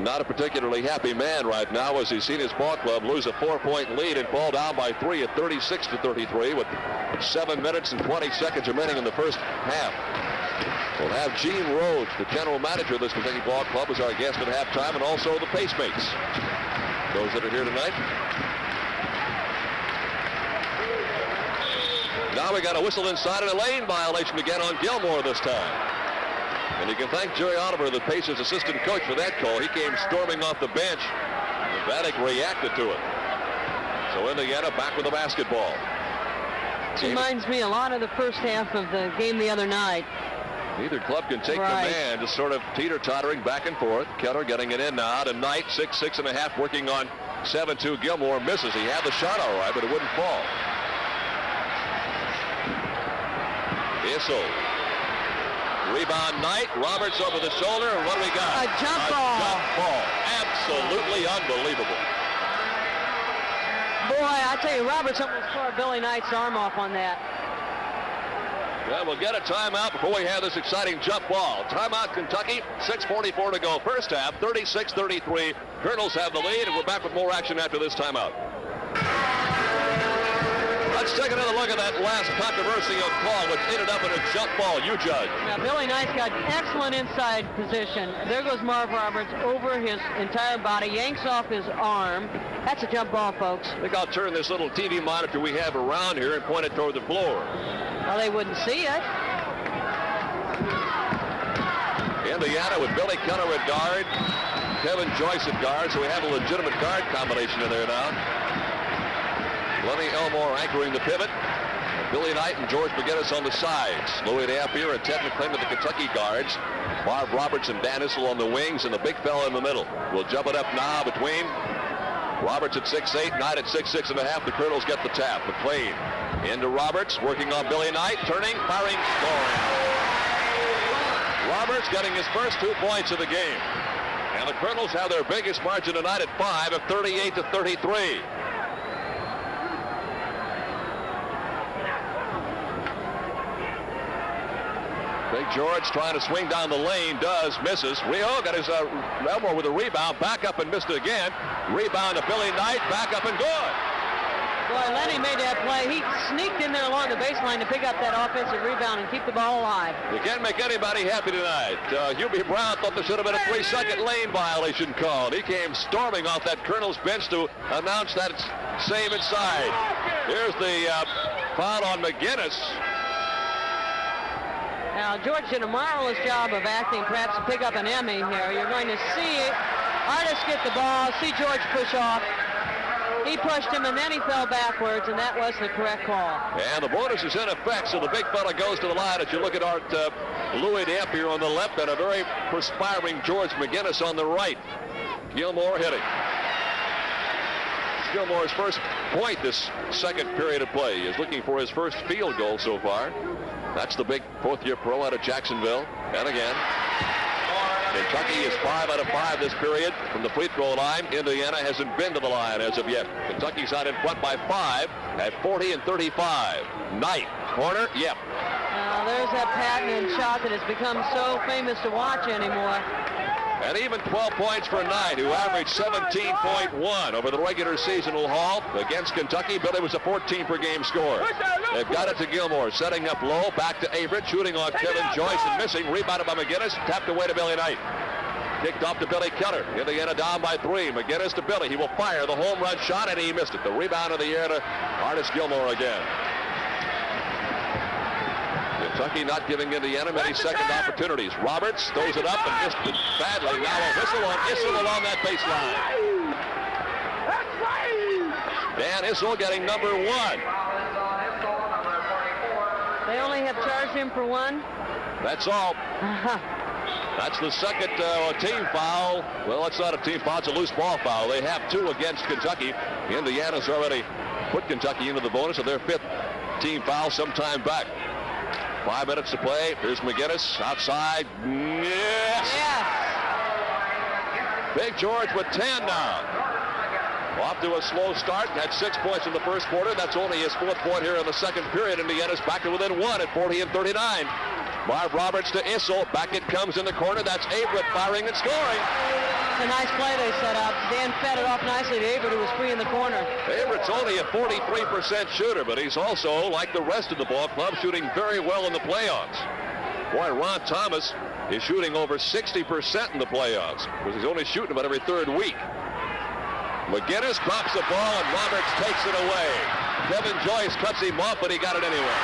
Not a particularly happy man right now as he's seen his ball club lose a 4-point lead and fall down by 3 at 36-33 with 7 minutes and 20 seconds remaining in the first half. We'll have Gene Rhodes, the general manager of this Kentucky ball club, as our guest at halftime, and also the Pacemates, those that are here tonight. Now we got a whistle inside and a lane violation again on Gilmore this time. And you can thank Jerry Oliver, the Pacers assistant coach, for that call. He came storming off the bench. Vanek reacted to it. So Indiana back with the basketball.
Reminds me a lot of the first half of the game the other night.
Neither club can take command, just sort of teeter-tottering back and forth. Keller getting it in now to Knight, 6.5, working on 7-2. Gilmore misses. He had the shot all right, but it wouldn't fall. Issel. Rebound Knight. Roberts over the shoulder. And what do we got?
A jump ball.
Jump ball. Absolutely unbelievable.
Boy, I tell you, Roberts almost tore Billy Knight's arm off on that.
Well, we'll get a timeout before we have this exciting jump ball. Timeout, Kentucky. 6:44 to go. First half, 36-33. Colonels have the lead, and we're back with more action after this timeout. Let's take another look at that last controversial call, which ended up in a jump ball. You judge.
Now, Billy Knight's got excellent inside position. There goes Marv Roberts over his entire body, yanks off his arm. That's a jump ball, folks.
I think I'll turn this little TV monitor we have around here and point it toward the floor.
Well, they wouldn't see it.
Indiana with Billy Keller at guard, Kevin Joyce at guard, so we have a legitimate guard combination in there now. Lenny Elmore anchoring the pivot. Billy Knight and George McGinnis on the sides. Louis Dampier and Ted McLean with the Kentucky guards. Marv Roberts and Dan Issel on the wings, and the big fella in the middle. We'll jump it up now between Roberts at 6'8", Knight at 6'6.5". The Colonels get the tap. McLean into Roberts, working on Billy Knight, turning, firing, scoring. Roberts getting his first 2 points of the game. And the Colonels have their biggest margin tonight at 5 of 38-33. Big George trying to swing down the lane, misses. Rio got his Elmore with a rebound, back up and missed it again. Rebound to Billy Knight, back up and good.
Boy, Lenny made that play. He sneaked in there along the baseline to pick up that offensive rebound and keep the ball alive.
You can't make anybody happy tonight. Hubie Brown thought there should have been a 3-second lane violation called. He came storming off that Colonel's bench to announce that it's save inside. Here's the foul on McGinnis.
Now, George did a marvelous job of acting, perhaps to pick up an Emmy here. You're going to see Artis get the ball, see George push off. He pushed him, and then he fell backwards, and that was the correct call.
And the bonus is in effect, so the big fella goes to the line. As you look at Art Louis Dampier on the left and a very perspiring George McGinnis on the right. Gilmore hitting. Gilmore's first point this second period of play. He is looking for his first field goal so far. That's the big fourth-year pro out of Jacksonville. And again, Kentucky is 5 out of 5 this period from the free throw line. Indiana hasn't been to the line as of yet. Kentucky's out in front by 5 at 40 and 35. Knight, corner, yep.
There's that patented shot that has become so famous to watch anymore.
And even 12 points for Knight, who averaged 17.1 over the regular seasonal haul against Kentucky. Billy was a 14 per game scorer. They've got it to Gilmore, setting up low, back to Averett, shooting on Kevin Joyce and missing. Rebounded by McGinnis, tapped away to Billy Knight. Kicked off to Billy Keller. Indiana down by 3. McGinnis to Billy. He will fire the home run shot, and he missed it. The rebound of the air to Artis Gilmore again. Kentucky not giving Indiana many second opportunities. Roberts throws it up and missed it badly. Now a whistle on Issel along that baseline. Dan Issel getting number 1.
They only have charged him for 1?
That's all. That's the second team foul. Well, it's not a team foul. It's a loose ball foul. They have 2 against Kentucky. Indiana's already put Kentucky into the bonus of their 5th team foul sometime back. 5 minutes to play. Here's McGinnis outside. Yes! Big George with 10 now. Off to a slow start. Had 6 points in the first quarter. That's only his 4th point here in the second period. Indiana's back to within 1 at 40 and 39. Marv Roberts to Issel. Back it comes in the corner. That's Averett firing and scoring.
It's a nice play they set up. Dan fed it off nicely to Averett, who was free in the corner.
Averett's only a 43% shooter, but he's also, like the rest of the ball club, shooting very well in the playoffs. Boy, Ron Thomas is shooting over 60% in the playoffs, because he's only shooting about every 3rd week. McGinnis drops the ball, and Roberts takes it away. Kevin Joyce cuts him off, but he got it anyway.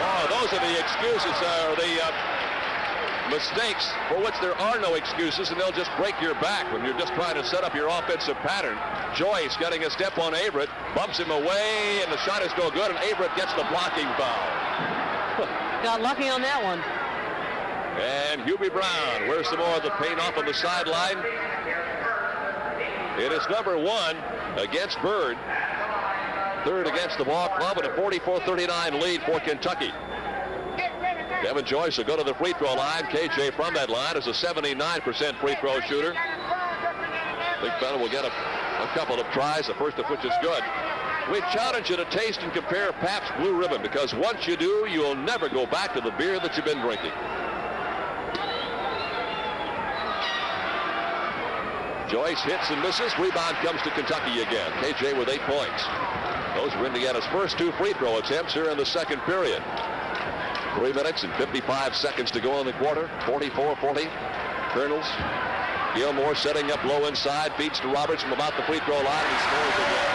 Oh, those are the excuses, mistakes for which there are no excuses, and they'll just break your back when you're just trying to set up your offensive pattern. Joyce getting a step on Averett, bumps him away, and the shot is no good, and Averett gets the blocking foul.
Got lucky on that one.
And Hubie Brown wears some more of the paint off on the sideline. It is number 1 against Bird. 3rd against the ball club, and a 44-39 lead for Kentucky. Kevin Joyce will go to the free throw line. KJ from that line is a 79% free throw shooter. Big fella will get a couple of tries, the first of which is good. We challenge you to taste and compare Pabst Blue Ribbon, because once you do, you'll never go back to the beer that you've been drinking. Joyce hits and misses. Rebound comes to Kentucky again. KJ with 8 points. Those were Indiana's first 2 free throw attempts here in the second period. 3 minutes and 55 seconds to go in the quarter. 44-40. Colonels. Gilmore setting up low inside. Feeds to Roberts from about the free throw line. And he scores again.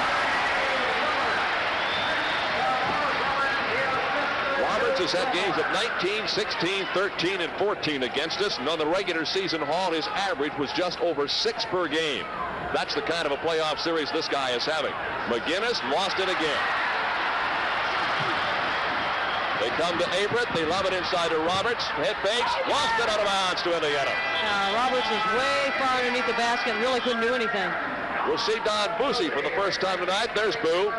Roberts has had games of 19, 16, 13, and 14 against us. And on the regular season haul, his average was just over 6 per game. That's the kind of a playoff series this guy is having. McGinnis lost it again. They come to Averett. They lob it inside to Roberts. Head fakes. Lost it out of bounds to Indiana.
Roberts is way far underneath the basket and really couldn't do anything.
We'll see Don Boosie for the first time tonight. There's Boo.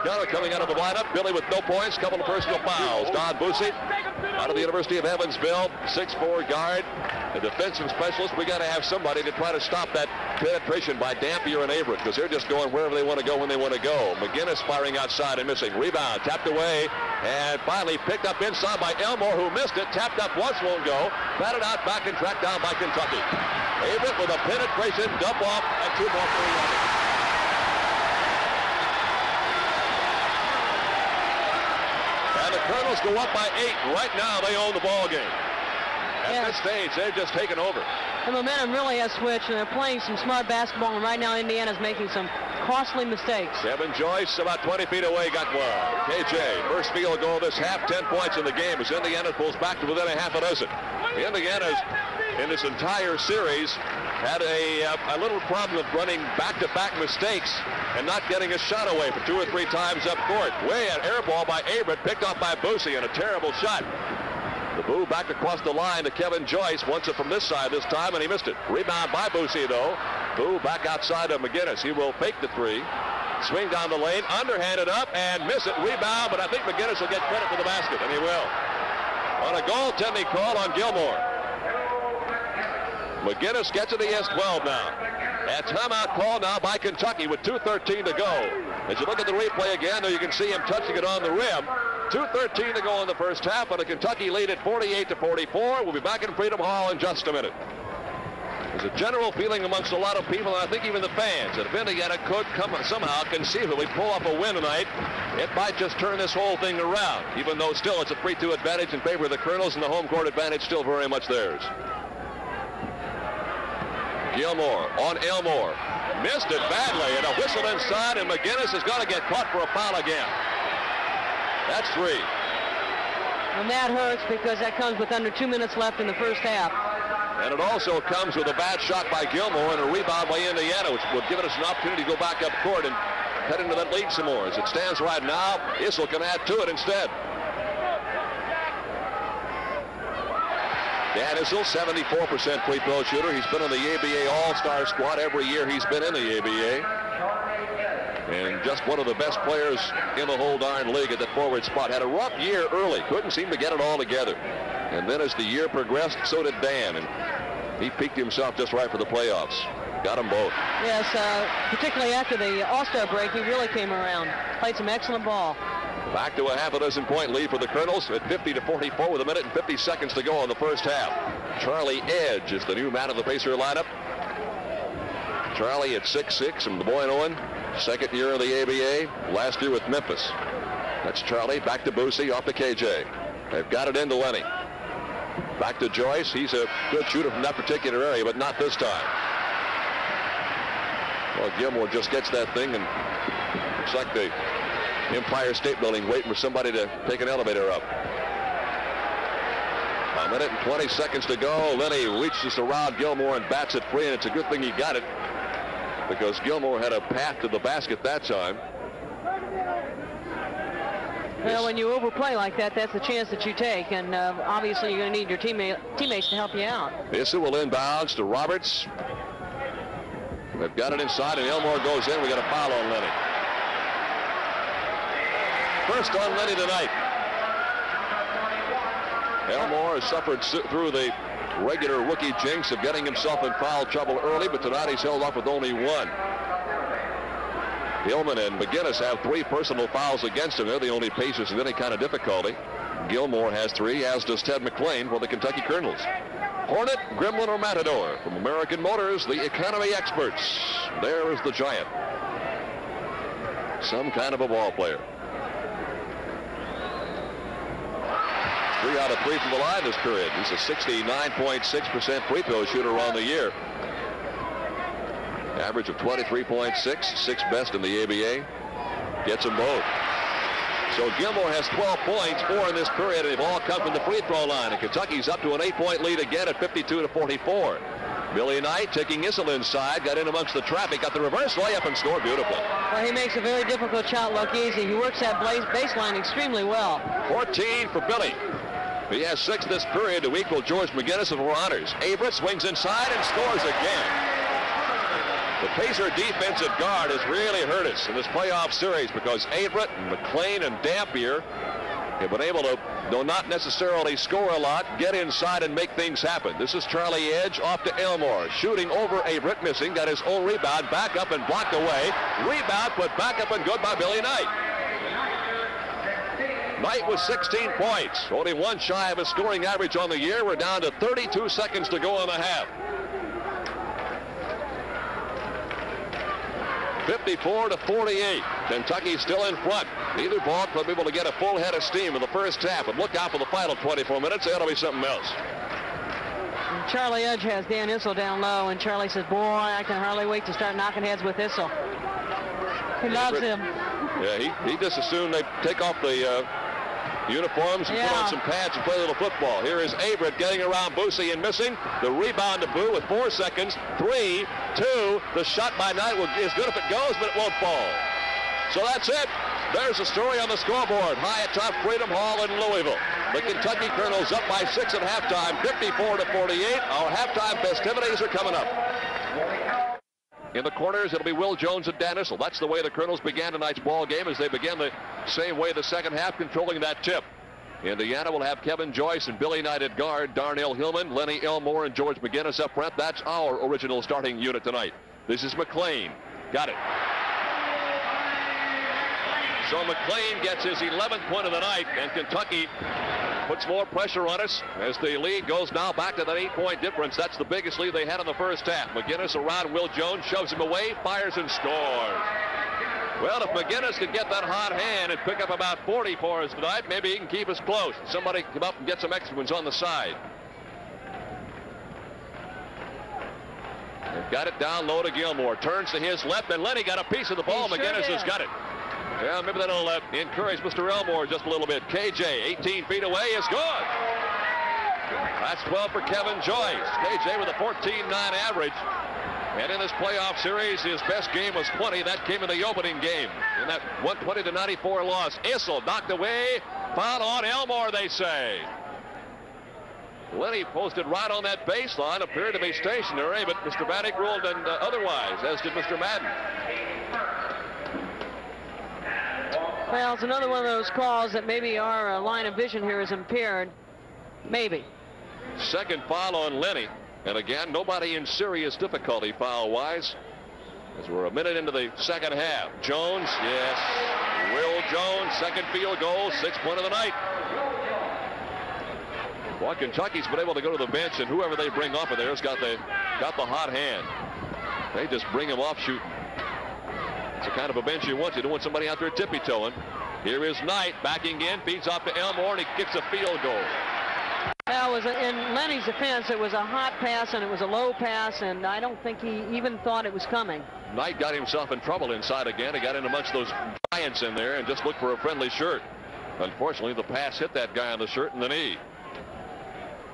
Keller coming out of the lineup. Billy with no points. Couple of personal fouls. Don Boosie out of the University of Evansville. 6'4" guard. A defensive specialist. We got to have somebody to try to stop that penetration by Dampier and Averett, because they're just going wherever they want to go when they want to go. McGinnis firing outside and missing. Rebound. Tapped away. And finally picked up inside by Elmore, who missed it. Tapped up once, won't go. Batted out back and tracked down by Kentucky. Averett with a penetration. Dump off and 2 more for Indiana. And the Colonels go up by 8. Right now they own the ball game. At this stage, they've just taken over.
The momentum really has switched, and they're playing some smart basketball, and right now Indiana's making some costly mistakes.
Kevin Joyce, about 20 feet away, got one. KJ, first field goal this half, 10 points in the game as Indiana pulls back to within a half a dozen. Indiana's in this entire series had a little problem of running back-to-back mistakes and not getting a shot away for 2 or 3 times up court. Way an air ball by Averett, picked off by Boosie, and a terrible shot. The Boo back across the line to Kevin Joyce. Wants it from this side this time, and he missed it. Rebound by Boosie, though. Boo back outside of McGinnis. He will fake the 3. Swing down the lane, underhanded up, and miss it. Rebound, but I think McGinnis will get credit for the basket, and he will. On a goaltending call on Gilmore. McGinnis gets it. He has 12 now. A timeout call now by Kentucky with 2:13 to go. As you look at the replay again, though, you can see him touching it on the rim. 2:13 to go in the first half, and a Kentucky lead at 48-44. We'll be back in Freedom Hall in just a minute. There's a general feeling amongst a lot of people, and I think even the fans, that if Indiana could somehow conceivably pull off a win tonight, it might just turn this whole thing around, even though still it's a 3-2 advantage in favor of the Colonels, and the home court advantage still very much theirs. Gilmore on Elmore. Missed it badly, and a whistle inside, and McGinnis is going to get caught for a foul again. That's 3.
And that hurts because that comes with under 2 minutes left in the first half.
And it also comes with a bad shot by Gilmore and a rebound by Indiana, which would give us an opportunity to go back up court and head into that lead some more. As it stands right now, Issel can add to it instead. Dan Issel, 74% free throw shooter. He's been on the ABA All-Star squad every year he's been in the ABA. And just one of the best players in the whole darn league at the forward spot. Had a rough year early. Couldn't seem to get it all together. And then as the year progressed, so did Dan. And he peaked himself just right for the playoffs. Got them both.
Yes, particularly after the All-Star break, he really came around. Played some excellent ball.
Back to a half-a-dozen-point lead for the Colonels at 50-44 with 1 minute and 50 seconds to go in the first half. Charlie Edge is the new man of the Pacer lineup. Charlie at 6'6" from Des Moines, Iowa. Second year of the ABA, last year with Memphis. That's Charlie. Back to Boosie, off to KJ. They've got it into Lenny. Back to Joyce. He's a good shooter from that particular area, but not this time. Well, Gilmore just gets that thing, and looks like the Empire State Building waiting for somebody to take an elevator up. 1 minute and 20 seconds to go. Lenny reaches around Gilmore and bats it free, and it's a good thing he got it, because Gilmore had a path to the basket that time.
Well, when you overplay like that, that's the chance that you take, and obviously you're going to need your teammates to help you out.
Issa will inbounds to Roberts. They've got it inside, and Elmore goes in. We got a foul on Lenny. First on Lenny tonight. Elmore has suffered through the regular rookie jinx of getting himself in foul trouble early, but tonight he's held off with only 1. Gilman and McGinnis have 3 personal fouls against him. They're the only Pacers in any kind of difficulty. Gilmore has 3, as does Ted McClain for the Kentucky Colonels. Hornet, Gremlin, or Matador? From American Motors, the economy experts. There is the Giant. Some kind of a ball player. 3 out of 3 from the line this period. He's a 69.6% free throw shooter on the year. Average of 23.6, 6th best in the ABA. Gets them both. So Gilmore has 12 points, 4 in this period, and they've all come from the free throw line. And Kentucky's up to an 8-point lead again at 52-44. Billy Knight taking Issel inside, got in amongst the traffic, got the reverse layup and scored beautifully.
Well, he makes a very difficult shot look easy. He works that baseline extremely well. 14
for Billy. He has 6 this period to equal George McGinnis of honors. Averett swings inside and scores again. The Pacer defense at guard has really hurt us in this playoff series, because Averett and McClain and Dampier have been able to, though not necessarily score a lot, get inside and make things happen. This is Charlie Edge off to Elmore. Shooting over Averett, missing, got his own rebound, back up and blocked away. Rebound put back up and good by Billy Knight. Knight with 16 points, only 1 shy of a scoring average on the year. We're down to 32 seconds to go in the half. 54-48. Kentucky still in front. Neither ball club able to get a full head of steam in the first half, but look out for the final 24 minutes. That'll be something else.
And Charlie Edge has Dan Issel down low, and Charlie says, boy, I can hardly wait to start knocking heads with Issel. He loves him.
Yeah, he just as soon they take off the uniforms and put on some pads and play a little football. Here is Averett getting around Boosie and missing. The rebound to Boo with 4 seconds. 3, 2. The shot by Knight is good if it goes, but it won't fall. So that's it. There's the story on the scoreboard. High atop Freedom Hall in Louisville. The Kentucky Colonels up by 6 at halftime, 54-48. Our halftime festivities are coming up. In the corners, it'll be Will Jones and Dan Issel. That's the way the Colonels began tonight's ball game, as they began the same way the second half, controlling that tip. Indiana will have Kevin Joyce and Billy Knight at guard, Darnell Hillman, Lenny Elmore, and George McGinnis up front. That's our original starting unit tonight. This is McLean. Got it. So McLean gets his 11th point of the night, and Kentucky puts more pressure on us as the lead goes now back to that 8-point difference. That's the biggest lead they had in the first half. McGinnis around Will Jones, shoves him away, fires and scores. Well, if McGinnis could get that hot hand and pick up about 40 for us tonight, maybe he can keep us close. Somebody come up and get some extra ones on the side. They've got it down low to Gilmore. Turns to his left, and Lenny got a piece of the ball. McGinnis has got it. Yeah, maybe that'll encourage Mr. Elmore just a little bit. KJ, 18 feet away, is good. That's 12 for Kevin Joyce. KJ with a 14.9 average. And in this playoff series, his best game was 20. That came in the opening game. In that 120-94 loss. Issel knocked away. Foul on Elmore, they say. Lenny posted right on that baseline. Appeared to be stationary, but Mr. Bannock ruled otherwise, as did Mr. Madden.
Well, it's another one of those calls that maybe our line of vision here is impaired. Maybe.
Second foul on Lenny. And again, nobody in serious difficulty foul-wise, as we're a minute into the second half. Jones, yes. Will Jones, second field goal, 6th point of the night. Well, Kentucky's been able to go to the bench, and whoever they bring off of there has got the hot hand. They just bring him off shooting. It's the kind of a bench you want. You don't want somebody out there tippy-toeing. Here is Knight backing in, feeds off to Elmore, and he kicks a field goal.
Well, in Lenny's defense, it was a hot pass and it was a low pass, and I don't think he even thought it was coming. Knight
got himself in trouble inside again. He got in amongst those giants in there and just looked for a friendly shirt. Unfortunately, the pass hit that guy on the shirt in the knee.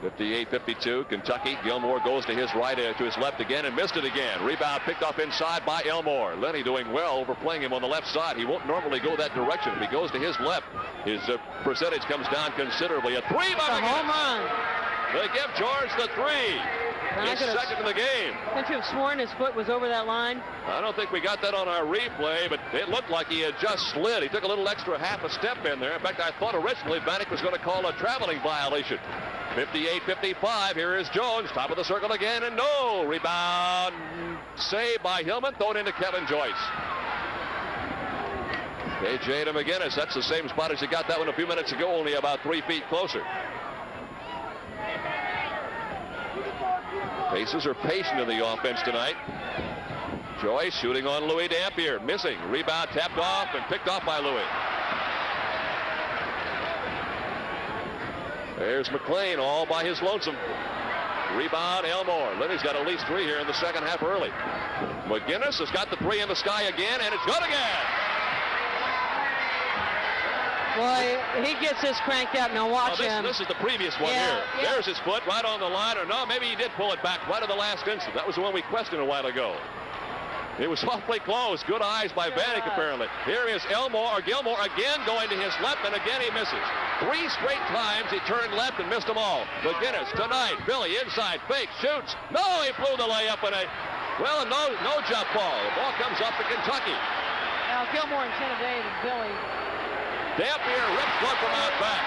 58-52, Kentucky. Gilmore goes to his right, to his left again, and missed it again. Rebound picked up inside by Elmore. Lenny doing well, overplaying him on the left side. He won't normally go that direction. If he goes to his left, his percentage comes down considerably. A three by McGinnis. Home run. They give George the three. His second in the game.
Couldn't you have sworn his foot was over that line?
I don't think we got that on our replay, but it looked like he had just slid. He took a little extra half a step in there. In fact, I thought originally Bannock was going to call a traveling violation. 58-55. Here is Jones, top of the circle again, and no. Rebound saved by Hillman, thrown into Kevin Joyce. KJ to McGinnis. That's the same spot as he got that one a few minutes ago, only about 3 feet closer. Pacers are patient in the offense tonight. Joyce shooting on Louis Dampier, missing. Rebound tapped off and picked off by Louis. There's McLean all by his lonesome. Rebound, Elmore. Lenny's got at least 3 here in the second half early. McGinnis has got the 3 in the sky again, and it's good again.
Boy, he gets this cranked up. Now watch him.
This is the previous one here. Yeah. There's his foot right on the line, or no, maybe he did pull it back right at the last instant. That was the one we questioned a while ago. It was awfully close. Good eyes by Bannock, apparently. Here is Gilmore again going to his left, and again he misses. 3 straight times he turned left and missed them all. McGinnis tonight. Billy inside, fake, shoots. No, he blew the layup in a no jump ball. The ball comes up to Kentucky.
Now Gilmore intimidated Billy.
Dampier rips one from out back.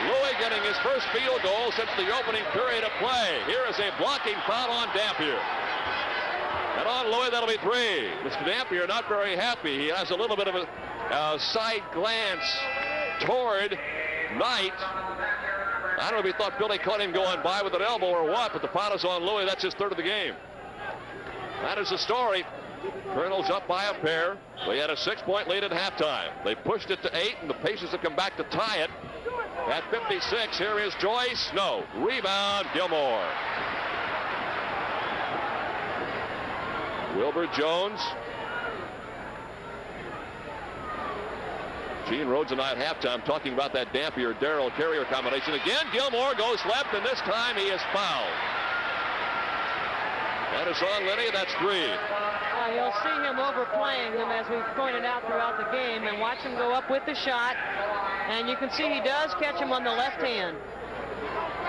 Louis getting his first field goal since the opening period of play. Here is a blocking foul on Dampier. And on Louis, that'll be 3. Mr. Dampier not very happy. He has a little bit of a side glance toward Knight. I don't know if he thought Billy caught him going by with an elbow or what, but the foul is on Louis. That's his 3rd of the game. That is the story. Colonels up by a pair. They had a 6-point lead at halftime. They pushed it to 8, and the Pacers have come back to tie it. At 56, here is Joyce. No. Rebound, Gilmore. Wilbur Jones. Gene Rhodes and I at halftime talking about that Dampier-Darrell Carrier combination. Again, Gilmore goes left, and this time he is fouled. That is on Linney. That's 3.
You'll see him overplaying him, as we've pointed out throughout the game, and watch him go up with the shot. And you can see he does catch him on the left hand.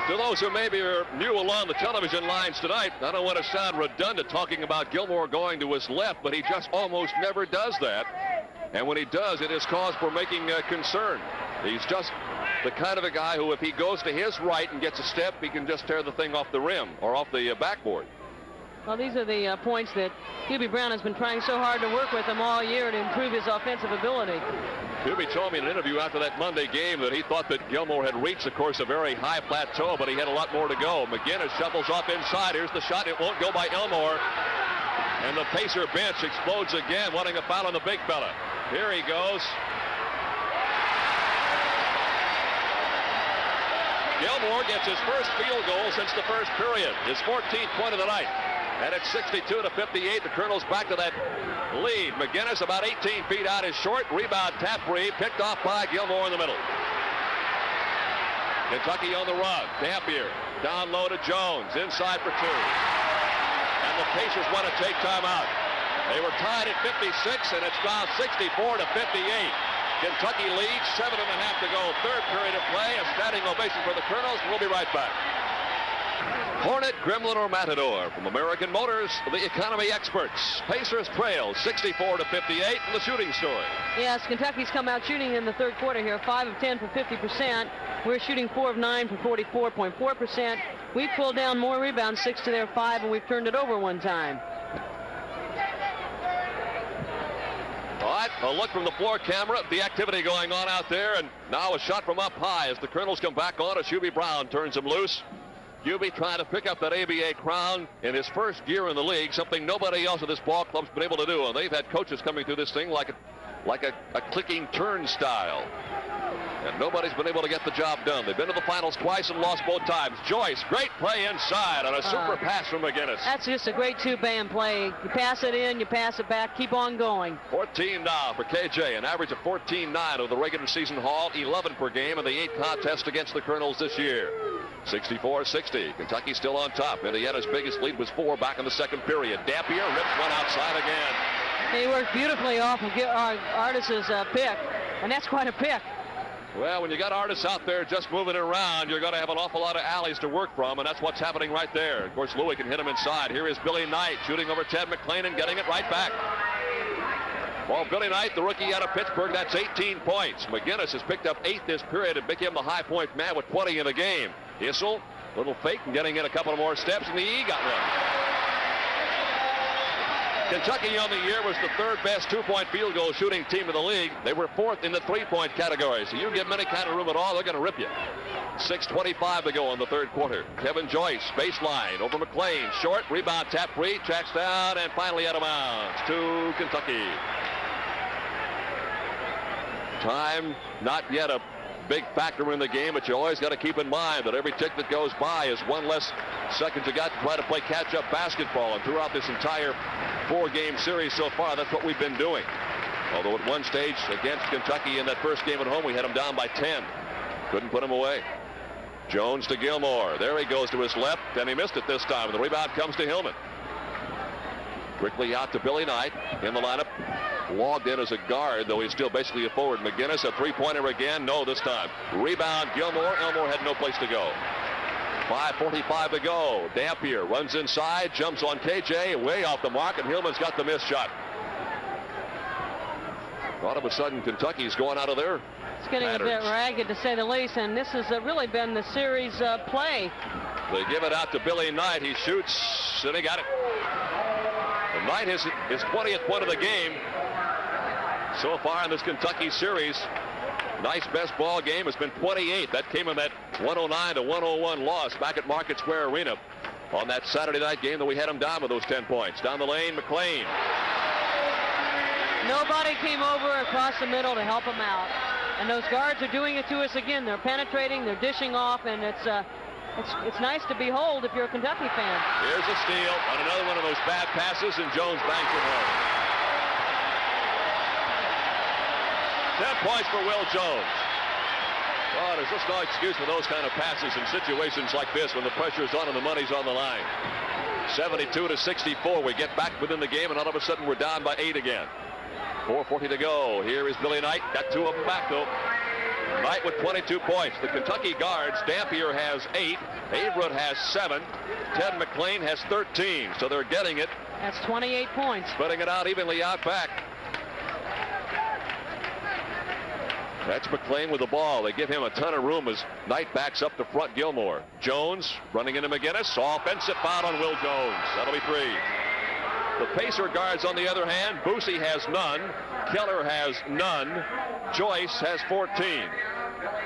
To those who maybe are new along the television lines tonight, I don't want to sound redundant talking about Gilmore going to his left, but he just almost never does that. And when he does, it is cause for making concern. He's just the kind of a guy who, if he goes to his right and gets a step, he can just tear the thing off the rim or off the backboard.
Well, these are the points that Hubie Brown has been trying so hard to work with him all year to improve his offensive ability.
Hubie told me in an interview after that Monday game that he thought that Gilmore had reached, of course, a very high plateau, but he had a lot more to go. McGinnis shuffles off inside. Here's the shot. It won't go by Elmore. And the Pacer bench explodes again, wanting a foul on the big fella. Here he goes. Gilmore gets his first field goal since the first period. His 14th point of the night. And it's 62-58. The Colonels back to that lead. McGinnis about 18 feet out is short. Rebound tap free. Picked off by Gilmore in the middle. Kentucky on the run. Dampier down low to Jones. Inside for 2. And the Pacers want to take timeout. They were tied at 56, and it's now 64-58. Kentucky leads. 7.5 to go. Third period of play. A standing ovation for the Colonels. We'll be right back. Hornet, Gremlin, or Matador. From American Motors, the economy experts. Pacers trail 64-58 in the shooting story.
Yes, Kentucky's come out shooting in the third quarter here. 5 of 10 for 50%. We're shooting 4 of 9 for 44.4%. We've pulled down more rebounds, 6 to their 5, and we've turned it over one time.
All right, a look from the floor camera at the activity going on out there, and now a shot from up high as the Colonels come back on as Hubie Brown turns him loose. Hubie trying to pick up that ABA crown in his first year in the league, something nobody else at this ball club's been able to do. And they've had coaches coming through this thing like a clicking turnstile. And nobody's been able to get the job done. They've been to the finals twice and lost both times. Joyce, great play inside on a super pass from McGinnis.
That's just a great two-man play. You pass it in, you pass it back, keep on going.
14 now for KJ, an average of 14.9 of the regular season haul, 11 per game in the 8 contests against the Colonels this year. 64-60. Kentucky still on top. Indiana's biggest lead was 4 back in the second period. Dampier rips one outside again.
He worked beautifully off of Artis's pick, and that's quite a pick.
Well, when you got artists out there just moving around, you're going to have an awful lot of alleys to work from, and that's what's happening right there. Of course, Louis can hit him inside. Here is Billy Knight shooting over Ted McClain and getting it right back. Well, Billy Knight, the rookie out of Pittsburgh, that's 18 points. McGinnis has picked up 8 this period and became the high-point man with 20 in the game. Issel, little fake and getting in a couple of more steps, and the E got one. Kentucky on the year was the 3rd best 2-point field goal shooting team in the league. They were 4th in the 3-point category. So you give them any kind of room at all, they're going to rip you. 6:25 to go in the third quarter. Kevin Joyce, baseline over McClain. Short, rebound, tap free, tracks down, and finally out of bounds to Kentucky. Time not yet a big factor in the game, but you always got to keep in mind that every tick that goes by is one less second you got to try to play catch-up basketball. And throughout this entire 4-game series so far, that's what we've been doing. Although at one stage against Kentucky in that first game at home, we had them down by 10. Couldn't put them away. Jones to Gilmore. There he goes to his left, and he missed it this time. The rebound comes to Hillman. Quickly out to Billy Knight in the lineup. Logged in as a guard, though he's still basically a forward. McGinnis, a three-pointer again. No, this time. Rebound, Gilmore. Elmore had no place to go. 5:45 to go. Dampier runs inside, jumps on KJ, way off the mark, and Hillman's got the missed shot. All of a sudden, Kentucky's going out of there.
It's getting a bit ragged, to say the least, and this has really been the series play.
They give it out to Billy Knight. He shoots, and he got it. And Knight has his 20th point of the game so far in this Kentucky series. Knight's best ball game has been 28. That came in that 109-101 loss back at Market Square Arena on that Saturday night game that we had him down with those 10 points. Down the lane, McClain.
Nobody came over across the middle to help him out. And those guards are doing it to us again. They're penetrating, they're dishing off, and it's nice to behold if you're a Kentucky fan.
Here's a steal on another one of those bad passes, and Jones banks it home. 10 points for Will Jones. Oh, there's just no excuse for those kind of passes in situations like this when the pressure's on and the money's on the line. 72-64. We get back within the game, and all of a sudden we're down by 8 again. 4:40 to go. Here is Billy Knight. Got 2 of them back, though. Knight with 22 points. The Kentucky guards, Dampier has 8. Averett has 7. Ted McLean has 13. So they're getting it.
That's 28 points.
Spreading it out evenly out back. That's McLean with the ball. They give him a ton of room as Knight backs up the front. Gilmore. Jones running into McGinnis. Offensive foul on Will Jones. That'll be 3. The Pacer guards, on the other hand, Boosie has none. Keller has none. Joyce has 14.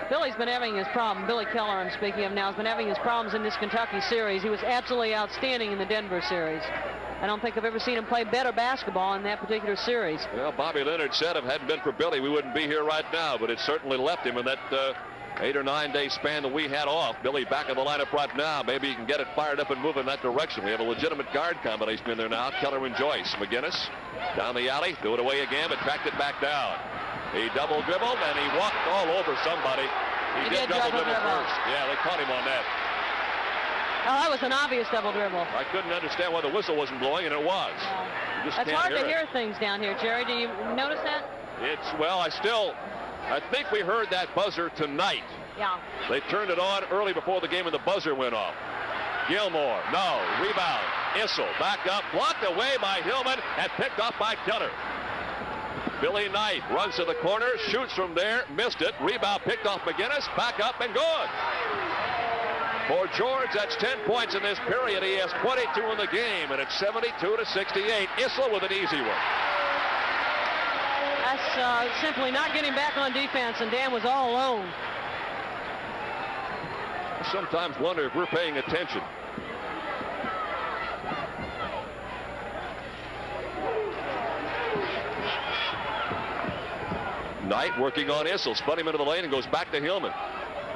Billy's been having his problem. Billy Keller, I'm speaking of now, has been having his problems in this Kentucky series. He was absolutely outstanding in the Denver series. I don't think I've ever seen him play better basketball in that particular series.
Well, Bobby Leonard said if it hadn't been for Billy, we wouldn't be here right now, but it certainly left him in that 8 or 9 day span that we had off. Billy back in the lineup right now. Maybe he can get it fired up and move in that direction. We have a legitimate guard combination in there now. Keller and Joyce. McGinnis down the alley. Threw it away again, but tracked it back down. He double dribbled, and he walked all over somebody. He did double dribble first. Yeah, they caught him on that.
Oh, that was an obvious double dribble.
I couldn't understand why the whistle wasn't blowing, and it was.
It's hard to hear things down here, Jerry. Do you notice that?
Well, I think we heard that buzzer tonight.
Yeah.
They turned it on early before the game, and the buzzer went off. Gilmore, no. Rebound. Issel back up, blocked away by Hillman, and picked off by Keller. Billy Knight runs to the corner, shoots from there, missed it. Rebound picked off McGinnis, back up and good. For George, that's 10 points in this period. He has 22 in the game, and it's 72-68. Issel with an easy one.
That's simply not getting back on defense, and Dan was all alone.
I sometimes wonder if we're paying attention. Knight working on Issel, spun him into the lane and goes back to Hillman.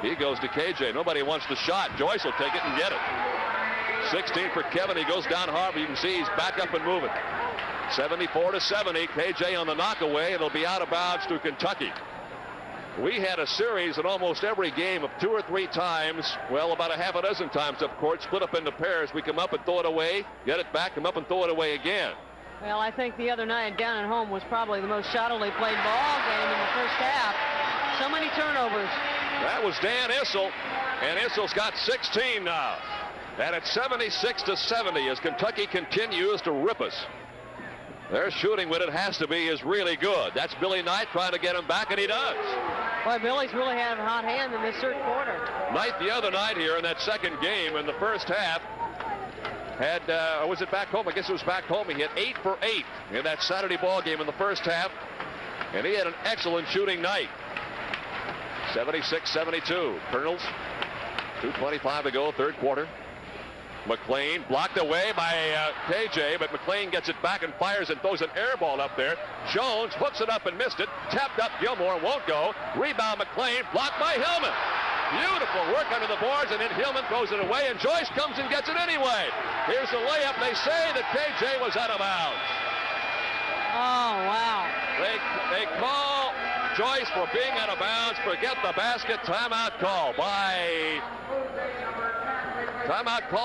He goes to KJ. Nobody wants the shot. Joyce will take it and get it. 16 for Kevin. He goes down hard, but you can see he's back up and moving. 74-70. KJ on the knockaway. It'll be out of bounds to Kentucky. We had a series in almost every game of 2 or 3 times, well, about a half a dozen times up court, split up into pairs. We come up and throw it away, get it back, come up and throw it away again.
Well, I think the other night down at home was probably the most shottily played ball game in the first half. So many turnovers.
That was Dan Issel, and Issel's got 16 now. And it's 76-70 as Kentucky continues to rip us. Their shooting when it has to be is really good. That's Billy Knight trying to get him back, and he does.
Boy, Billy's really had a hot hand in this third quarter.
Knight the other night here in that second game in the first half had, or was it back home? I guess it was back home. He hit 8 for 8 in that Saturday ball game in the first half, and he had an excellent shooting night. 76-72. Colonels, 2:25 to go, third quarter. McLean blocked away by KJ, but McLean gets it back and fires and throws an air ball up there. Jones hooks it up and missed it. Tapped up, Gilmore won't go. Rebound McLean, blocked by Hillman. Beautiful work under the boards, and then Hillman throws it away, and Joyce comes and gets it anyway. Here's the layup. They say that KJ was out of bounds.
Oh, wow.
They call Joyce for being out of bounds. Forget the basket. Timeout call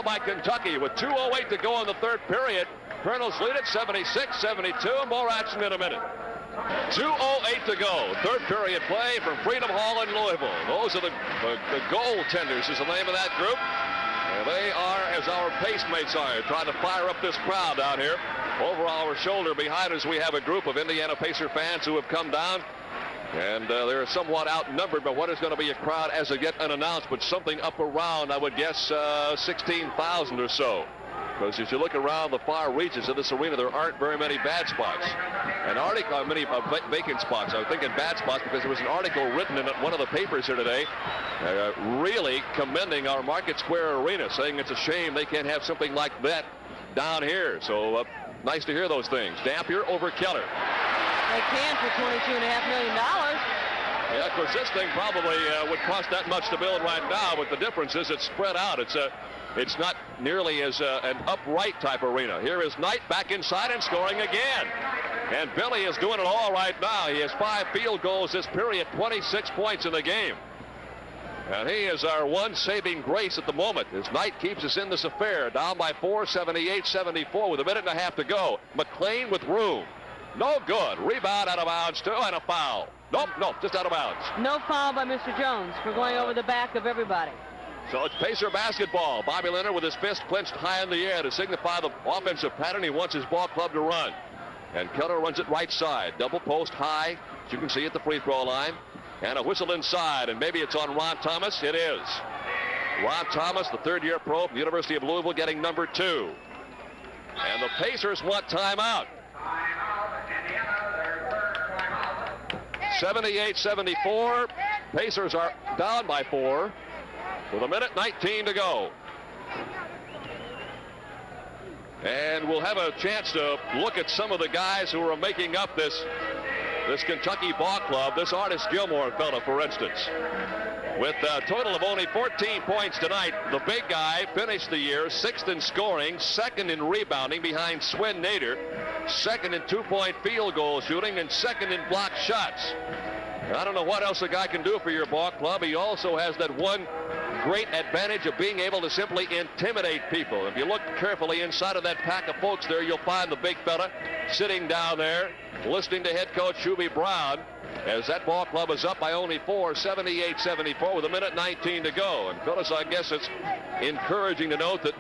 by Kentucky with 2:08 to go in the third period. Colonels lead it 76-72. More action in a minute. 2:08 to go. Third period play from Freedom Hall in Louisville. Those are the goaltenders is the name of that group. And they are, as our pacemates are, trying to fire up this crowd down here. Over our shoulder behind us, we have a group of Indiana Pacer fans who have come down. And they're somewhat outnumbered, but what is going to be a crowd as of yet unannounced, but something up around, I would guess, 16,000 or so. Because as you look around the far reaches of this arena, there aren't very many bad spots. Many vacant spots. I was thinking bad spots because there was an article written in one of the papers here today really commending our Market Square Arena, saying it's a shame they can't have something like that down here. So nice to hear those things. Dampier over Keller.
They can for $22.5 million.
Yeah, of course, this thing probably would cost that much to build right now, but the difference is it's spread out. It's it's not nearly as an upright type arena. Here is Knight back inside and scoring again. And Billy is doing it all right now. He has 5 field goals this period, 26 points in the game. And he is our one saving grace at the moment as Knight keeps us in this affair. Down by 4, 78-74 with a minute and a half to go. McLean with room. No good. Rebound out of bounds too, and a foul. Nope, just out of bounds.
No foul by Mr. Jones for going over the back of everybody.
So it's Pacer basketball. Bobby Leonard with his fist clenched high in the air to signify the offensive pattern he wants his ball club to run. And Keller runs it right side. Double post high, as you can see at the free throw line. And a whistle inside, and maybe it's on Ron Thomas. It is. Ron Thomas, the third-year pro from the University of Louisville, getting number 2. And the Pacers want timeout. 78-74. Pacers are down by 4 with a minute 19 to go. And we'll have a chance to look at some of the guys who are making up this Kentucky ball club. This Artis Gilmore fella, for instance, with a total of only 14 points tonight. The big guy finished the year 6th in scoring, 2nd in rebounding behind Swin Nader, 2nd in 2-point field goal shooting, and 2nd in block shots. I don't know what else a guy can do for your ball club. He also has that one great advantage of being able to simply intimidate people. If you look carefully inside of that pack of folks there, you'll find the big fella sitting down there listening to head coach Hubie Brown as that ball club is up by only 4, 78-74 with a minute 19 to go. And Phyllis, I guess it's encouraging to note that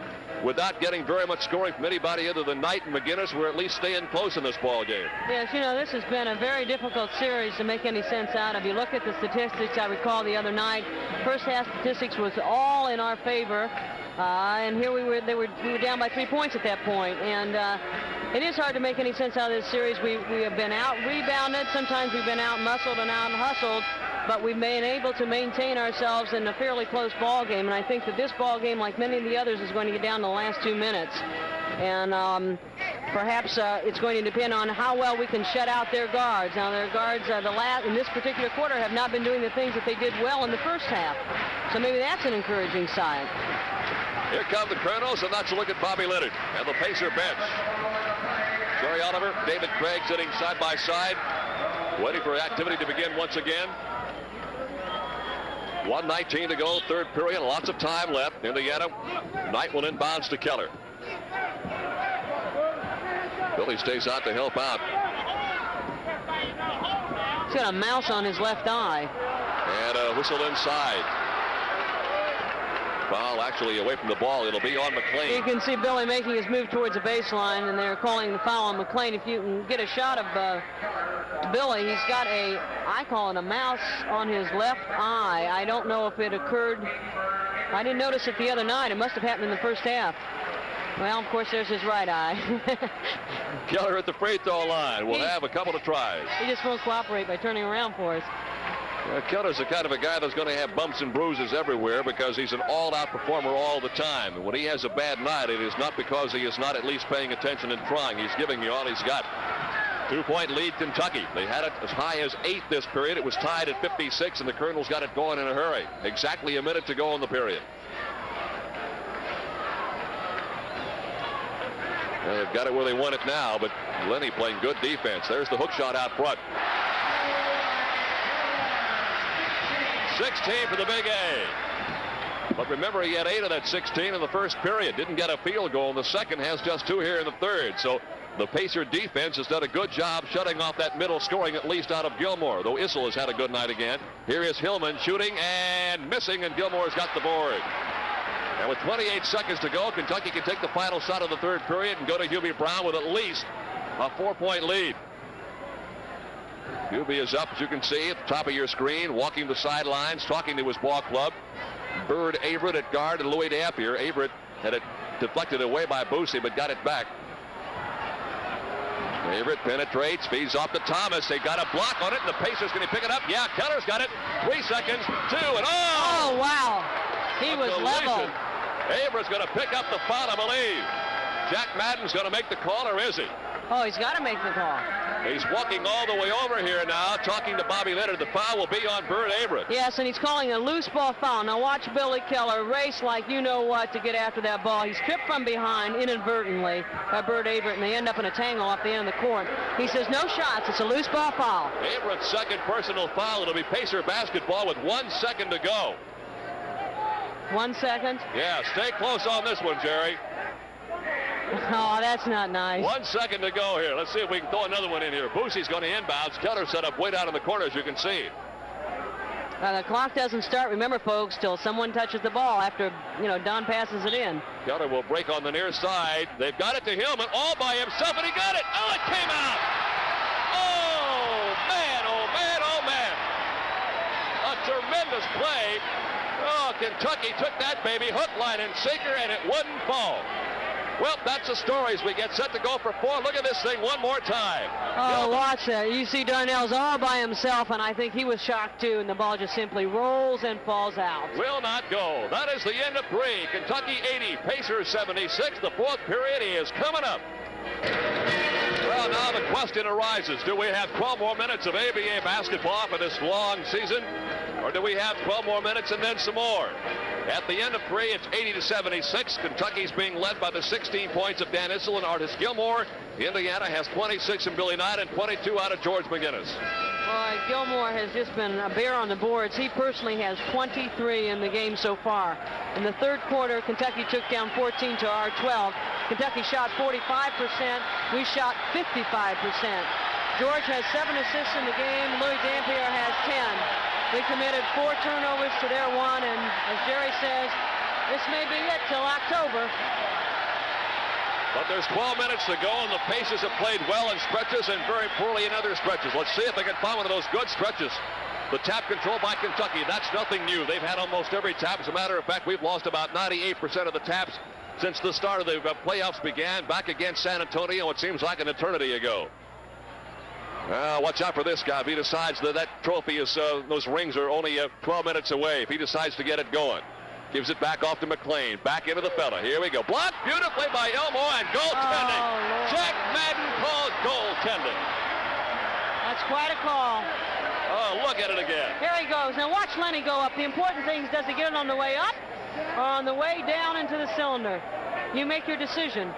without getting very much scoring from anybody other than Knight and McGinnis, we're at least staying close in this ball game.
Yes, you know, this has been a very difficult series to make any sense out of. You look at the statistics, I recall the other night, first half statistics was all in our favor. And here we were down by 3 points at that point. And it is hard to make any sense out of this series. We have been out rebounded. Sometimes we've been out muscled and out hustled. But we've been able to maintain ourselves in a fairly close ball game. And I think that this ball game, like many of the others, is going to get down to the last 2 minutes. And perhaps it's going to depend on how well we can shut out their guards. Now, their guards in this particular quarter have not been doing the things that they did well in the first half. So maybe that's an encouraging sign.
Here come the Colonels, and that's a look at Bobby Leonard and the Pacer bench. Jerry Oliver, David Craig sitting side by side, waiting for activity to begin once again. 1:19 to go, third period, lots of time left. Indiana, Knight will inbounds to Keller. Billy stays out to help out.
He's got a mouse on his left eye.
And a whistle inside. Foul actually away from the ball. It'll be on McLean.
You can see Billy making his move towards the baseline, and they're calling the foul on McLean. If you can get a shot of Billy, he's got I call it a mouse on his left eye. I don't know if it occurred. I didn't notice it the other night. It must have happened in the first half. Well, of course, there's his right eye.
Keller at the free throw line. We'll have a couple of tries.
He just won't cooperate by turning around for us.
Keller's the kind of a guy that's going to have bumps and bruises everywhere because he's an all-out performer all the time. And when he has a bad night, it is not because he is not at least paying attention and trying. He's giving you all he's got. 2-point lead, Kentucky. They had it as high as 8 this period. It was tied at 56, and the Colonels got it going in a hurry. Exactly a minute to go in the period. Well, they've got it where they want it now, but Lenny playing good defense. There's the hook shot out front. 16 for the Big A. But remember, he had 8 of that 16 in the first period. Didn't get a field goal in the second, has just 2 here in the third. So the Pacer defense has done a good job shutting off that middle scoring, at least out of Gilmore, though Issel has had a good night again. Here is Hillman shooting and missing, and Gilmore's got the board. And with 28 seconds to go, Kentucky can take the final shot of the third period and go to Hubie Brown with at least a 4-point lead. Hubie is up, as you can see, at the top of your screen, walking the sidelines, talking to his ball club. Bird, Averett at guard, and Louis Dampier. Averett had it deflected away by Boosie, but got it back. Averett penetrates, feeds off to Thomas. They got a block on it, and the Pacers going to pick it up. Yeah, Keller's got it. 3 seconds, 2, and
oh, wow. He was level.
Averett's going to pick up the foul, I believe. Jack Madden's going to make the call, or is he?
Oh, he's got to make the call.
He's walking all the way over here now, talking to Bobby Leonard. The foul will be on Bert Averett.
Yes, and he's calling a loose ball foul. Now watch Billy Keller race like you know what to get after that ball. He's tripped from behind inadvertently by Bert Averett, and they end up in a tangle off the end of the court. He says no shots. It's a loose ball foul.
Averett's second personal foul. It'll be Pacer basketball with 1 second to go.
1 second?
Yeah, stay close on this one, Jerry.
Oh, that's not nice.
1 second to go here. Let's see if we can throw another one in here. Boosie's going to inbounds. Keller set up way down in the corner, as you can see.
The clock doesn't start, remember, folks, till someone touches the ball after, Don passes it in.
Keller will break on the near side. They've got it to Hillman all by himself, and he got it. Oh, it came out. Oh, man, oh, man, oh, man. A tremendous play. Oh, Kentucky took that baby hook, line, and sinker, and it wouldn't fall. Well, that's the story as we get set to go for 4. Look at this thing one more time.
Oh, watch that. You see Darnell's all by himself, and I think he was shocked, too, and the ball just simply rolls and falls out.
Will not go. That is the end of 3. Kentucky 80, Pacers 76. The 4th period is coming up. Well, now the question arises. Do we have 12 more minutes of ABA basketball for this long season? Or do we have 12 more minutes and then some more? At the end of 3, it's 80-76. Kentucky's being led by the 16 points of Dan Issel and Artis Gilmore. Indiana has 26 and Billy Knight and 22 out of George McGinnis.
Boy, Gilmore has just been a bear on the boards. He personally has 23 in the game so far. In the third quarter, Kentucky took down 14 to our 12. Kentucky shot 45%. We shot 55%. George has 7 assists in the game. Louis Dampier has 10. We committed 4 turnovers to their 1, and as Jerry says, this may be it till October.
But there's 12 minutes to go, and the Pacers have played well in stretches and very poorly in other stretches. Let's see if they can find one of those good stretches. The tap control by Kentucky, that's nothing new. They've had almost every tap. As a matter of fact, we've lost about 98% of the taps since the start of the playoffs began back against San Antonio. It seems like an eternity ago. Watch out for this guy. If he decides that trophy is, those rings are only 12 minutes away. If he decides to get it going. Gives it back off to McLean. Back into the fella. Here we go. Blocked beautifully by Elmore, and goaltending.
Oh,
Jack Madden calls goaltending.
That's quite a call.
Oh, look at it again.
Here he goes. Now watch Lenny go up. The important thing is, does he get it on the way up or on the way down into the cylinder? You make your decision.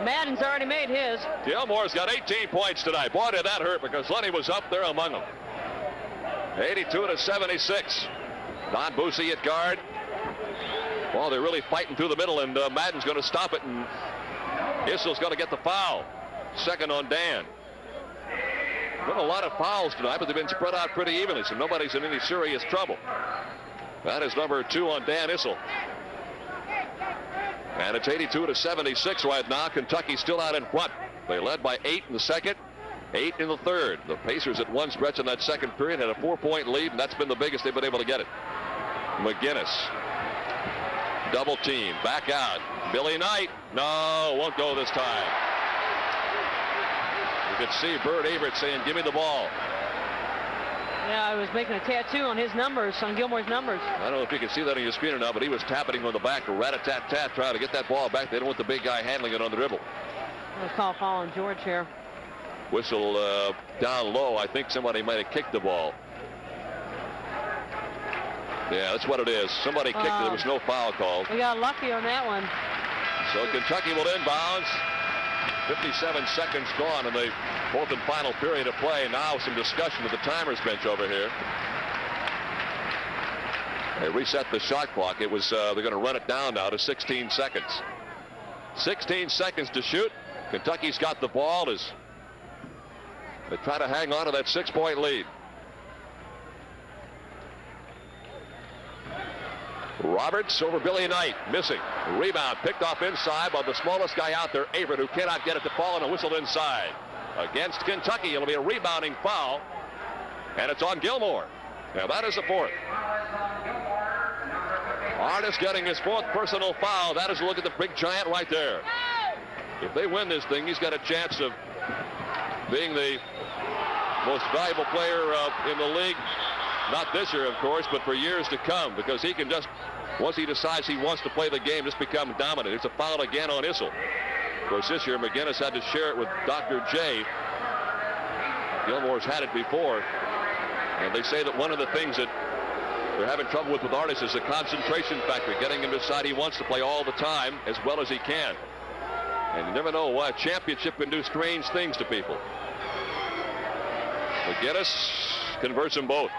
Madden's already made his.
Gilmore's got 18 points tonight. Boy, did that hurt because Lenny was up there among them. 82-76. Don Boosie at guard. Well, they're really fighting through the middle, and Madden's going to stop it, and Issel's going to get the foul. Second on Dan. Been a lot of fouls tonight, but they've been spread out pretty evenly, so nobody's in any serious trouble. That is number 2 on Dan Issel. And it's 82-76 right now. Kentucky still out in front. They led by 8 in the second, 8 in the third. The Pacers at one stretch in that second period had a 4-point lead, and that's been the biggest they've been able to get it. McGinnis. Double team. Back out. Billy Knight. No, won't go this time. You could see Bert Averett saying, give me the ball.
Yeah, I was making a tattoo on his numbers, on Gilmore's numbers.
I don't know if you can see that on your screen or not, but he was tapping him on the back, rat-a-tat-tat, trying to get that ball back. They don't want the big guy handling it on the dribble.
Let's call foul on George here.
Whistle down low. I think somebody might have kicked the ball. Yeah, that's what it is. Somebody kicked it. There was no foul called.
We got lucky on that one.
So Kentucky will inbounds. 57 seconds gone in the fourth and final period of play. Now some discussion at the timer's bench over here. They reset the shot clock. It was they're going to run it down now to 16 seconds. 16 seconds to shoot. Kentucky's got the ball as they try to hang on to that 6-point lead. Roberts over Billy Knight, missing. Rebound picked off inside by the smallest guy out there, Averett, who cannot get it to fall, and a whistle inside. Against Kentucky, it'll be a rebounding foul, and it's on Gilmore. Now that is the 4th. Artis getting his 4th personal foul. That is a look at the big giant right there. If they win this thing, he's got a chance of being the most valuable player in the league. Not this year, of course, but for years to come, because he can just, once he decides he wants to play the game, just become dominant. It's a foul again on Issel. Of course, this year McGinnis had to share it with Dr. J. Gilmore's had it before. And they say that one of the things that they're having trouble with Artis is the concentration factor, getting him to decide he wants to play all the time as well as he can. And you never know why a championship can do strange things to people. McGinnis converts them both.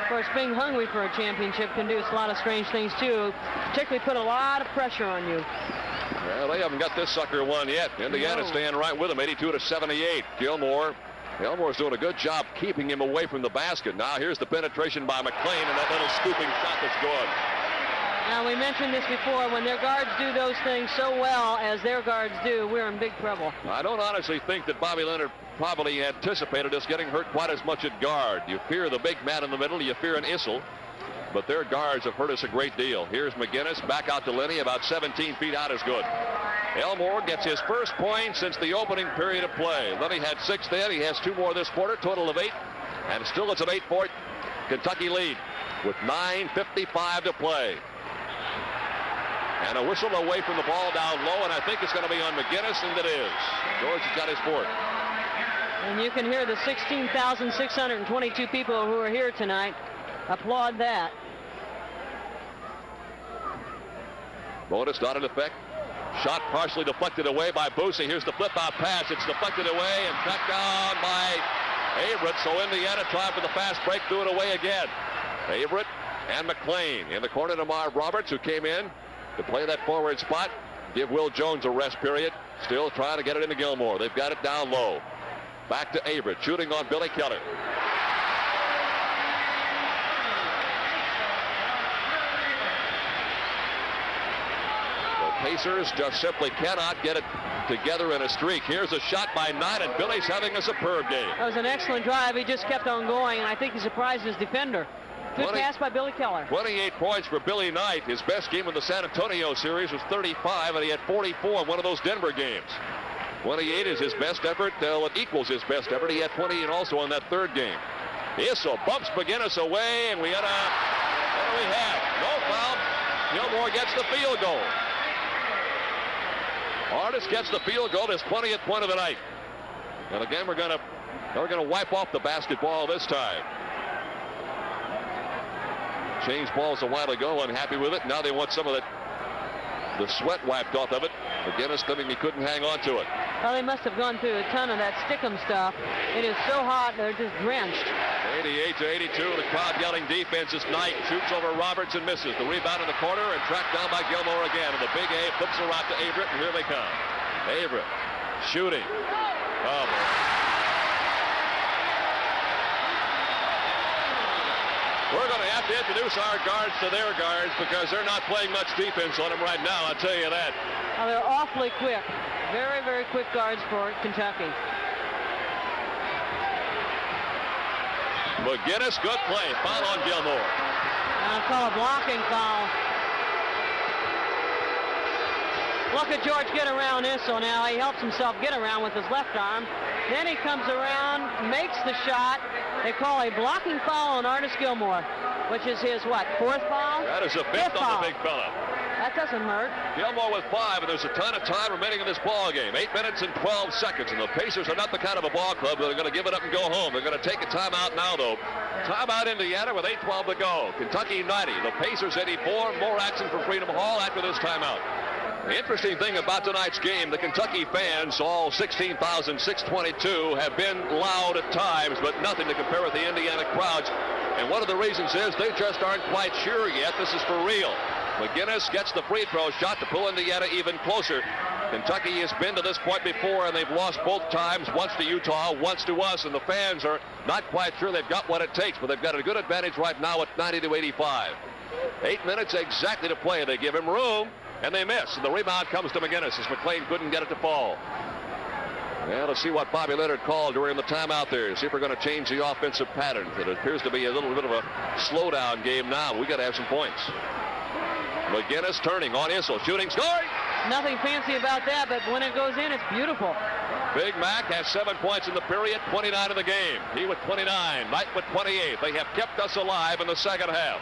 Of course, being hungry for a championship can do a lot of strange things too, particularly put a lot of pressure on you.
Well, they haven't got this sucker won yet. Indiana staying right with them, 82-78. Gilmore's doing a good job keeping him away from the basket. Now here's the penetration by McLean, and that little scooping shot that's good.
Now, we mentioned this before. When their guards do those things so well as their guards do, we're in big trouble.
I don't honestly think that Bobby Leonard probably anticipated us getting hurt quite as much at guard. You fear the big man in the middle. You fear an Issel. But their guards have hurt us a great deal. Here's McGinnis back out to Linney. About 17 feet out is good. Elmore gets his first point since the opening period of play. Linney had 6 then. He has 2 more this quarter, total of 8. And still it's an 8-point Kentucky lead with 9:55 to play. And a whistle away from the ball down low, and I think it's going to be on McGinnis, and it is. George has got his 4th.
And you can hear the 16,622 people who are here tonight applaud that.
Bonus not in effect. Shot partially deflected away by Boosie. Here's the flip-out pass. It's deflected away and tracked down by Averett. So Indiana trying for the fast break, threw it away again. Averett and McLean in the corner to Marv Roberts, who came in to play that forward spot. Give Will Jones a rest period. Still trying to get it into Gilmore. They've got it down low. Back to Averett, shooting on Billy Keller. Pacers just simply cannot get it together in a streak. Here's a shot by Knight, and Billy's having a superb game.
That was an excellent drive. He just kept on going, and I think he surprised his defender. Good pass by Billy Keller.
28 points for Billy Knight. His best game in the San Antonio series was 35, and he had 44 in one of those Denver games. 28 is his best effort. It equals his best effort. He had 20 and also on that 3rd game. Issel bumps McGinnis away, and we had a, what do we have? No foul. Gilmore gets the field goal. Artis gets the field goal, his 20th point of the night. And again, we're gonna wipe off the basketball this time. Changed balls a while ago, unhappy with it. Now they want some of the sweat wiped off of it. McGinnis claiming he couldn't hang on to it.
Well, they must have gone through a ton of that stickum stuff. It is so hot, they're just drenched.
88-82, the crowd yelling defense as Knight shoots over Roberts and misses. The rebound in the corner and tracked down by Gilmore again. And the big A flips around to Averett, and here they come. Averett shooting. Oh, boy. We're going to have to introduce our guards to their guards because they're not playing much defense on them right now, I'll tell you that.
Well, they're awfully quick. Very, very quick guards for Kentucky.
McGinnis, good play. Foul on Gilmore.
I'll call a blocking foul. Look at George get around Issel now. He helps himself get around with his left arm. Then he comes around, makes the shot. They call a blocking foul on Artis Gilmore, which is his, what, 4th foul?
That is a 5th on the big fella.
That doesn't hurt.
Gilmore with 5, and there's a ton of time remaining in this ball game. 8 minutes and 12 seconds, and the Pacers are not the kind of a ball club that are going to give it up and go home. They're going to take a timeout now, though. Timeout Indiana with 8:12 to go. Kentucky 90, the Pacers 84. More action from Freedom Hall after this timeout. The interesting thing about tonight's game, the Kentucky fans, all 16,622, have been loud at times, but nothing to compare with the Indiana crowds. And one of the reasons is they just aren't quite sure yet this is for real. McGinnis gets the free throw shot to pull Indiana even closer. Kentucky has been to this point before, and they've lost both times, once to Utah, once to us, and the fans are not quite sure they've got what it takes, but they've got a good advantage right now at 90-85. 8 minutes exactly to play. They give him room, and they miss. And the rebound comes to McGinnis as McLean couldn't get it to fall. Well, let's see what Bobby Leonard called during the timeout there. See if we're going to change the offensive pattern. It appears to be a little bit of a slowdown game now. We got to have some points. McGinnis turning on Issel, shooting, scoring.
Nothing fancy about that, but when it goes in, it's beautiful.
Big Mac has 7 points in the period, 29 in the game. He with 29, Knight with 28. They have kept us alive in the second half.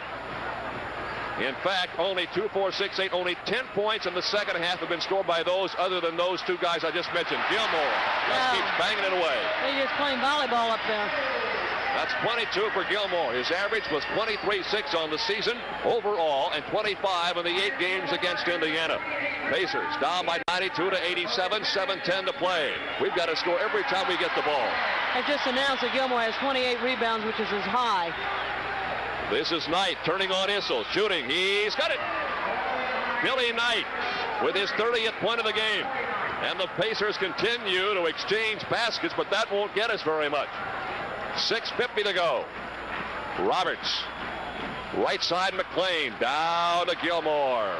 In fact, only 2, 4, 6, 8, only 10 points in the second half have been scored by those other than those two guys I just mentioned. Gilmore just keeps banging it away.
He's just playing volleyball up there.
That's 22 for Gilmore. His average was 23-6 on the season overall and 25 in the 8 games against Indiana. Pacers down by 92-87, 7:10 to play. We've got to score every time we get the ball.
I just announced that Gilmore has 28 rebounds, which is his high.
This is Knight turning on Issel, shooting. He's got it. Billy Knight with his 30th point of the game. And the Pacers continue to exchange baskets, but that won't get us very much. 6:50 to go. Roberts. Right side McLean. Down to Gilmore.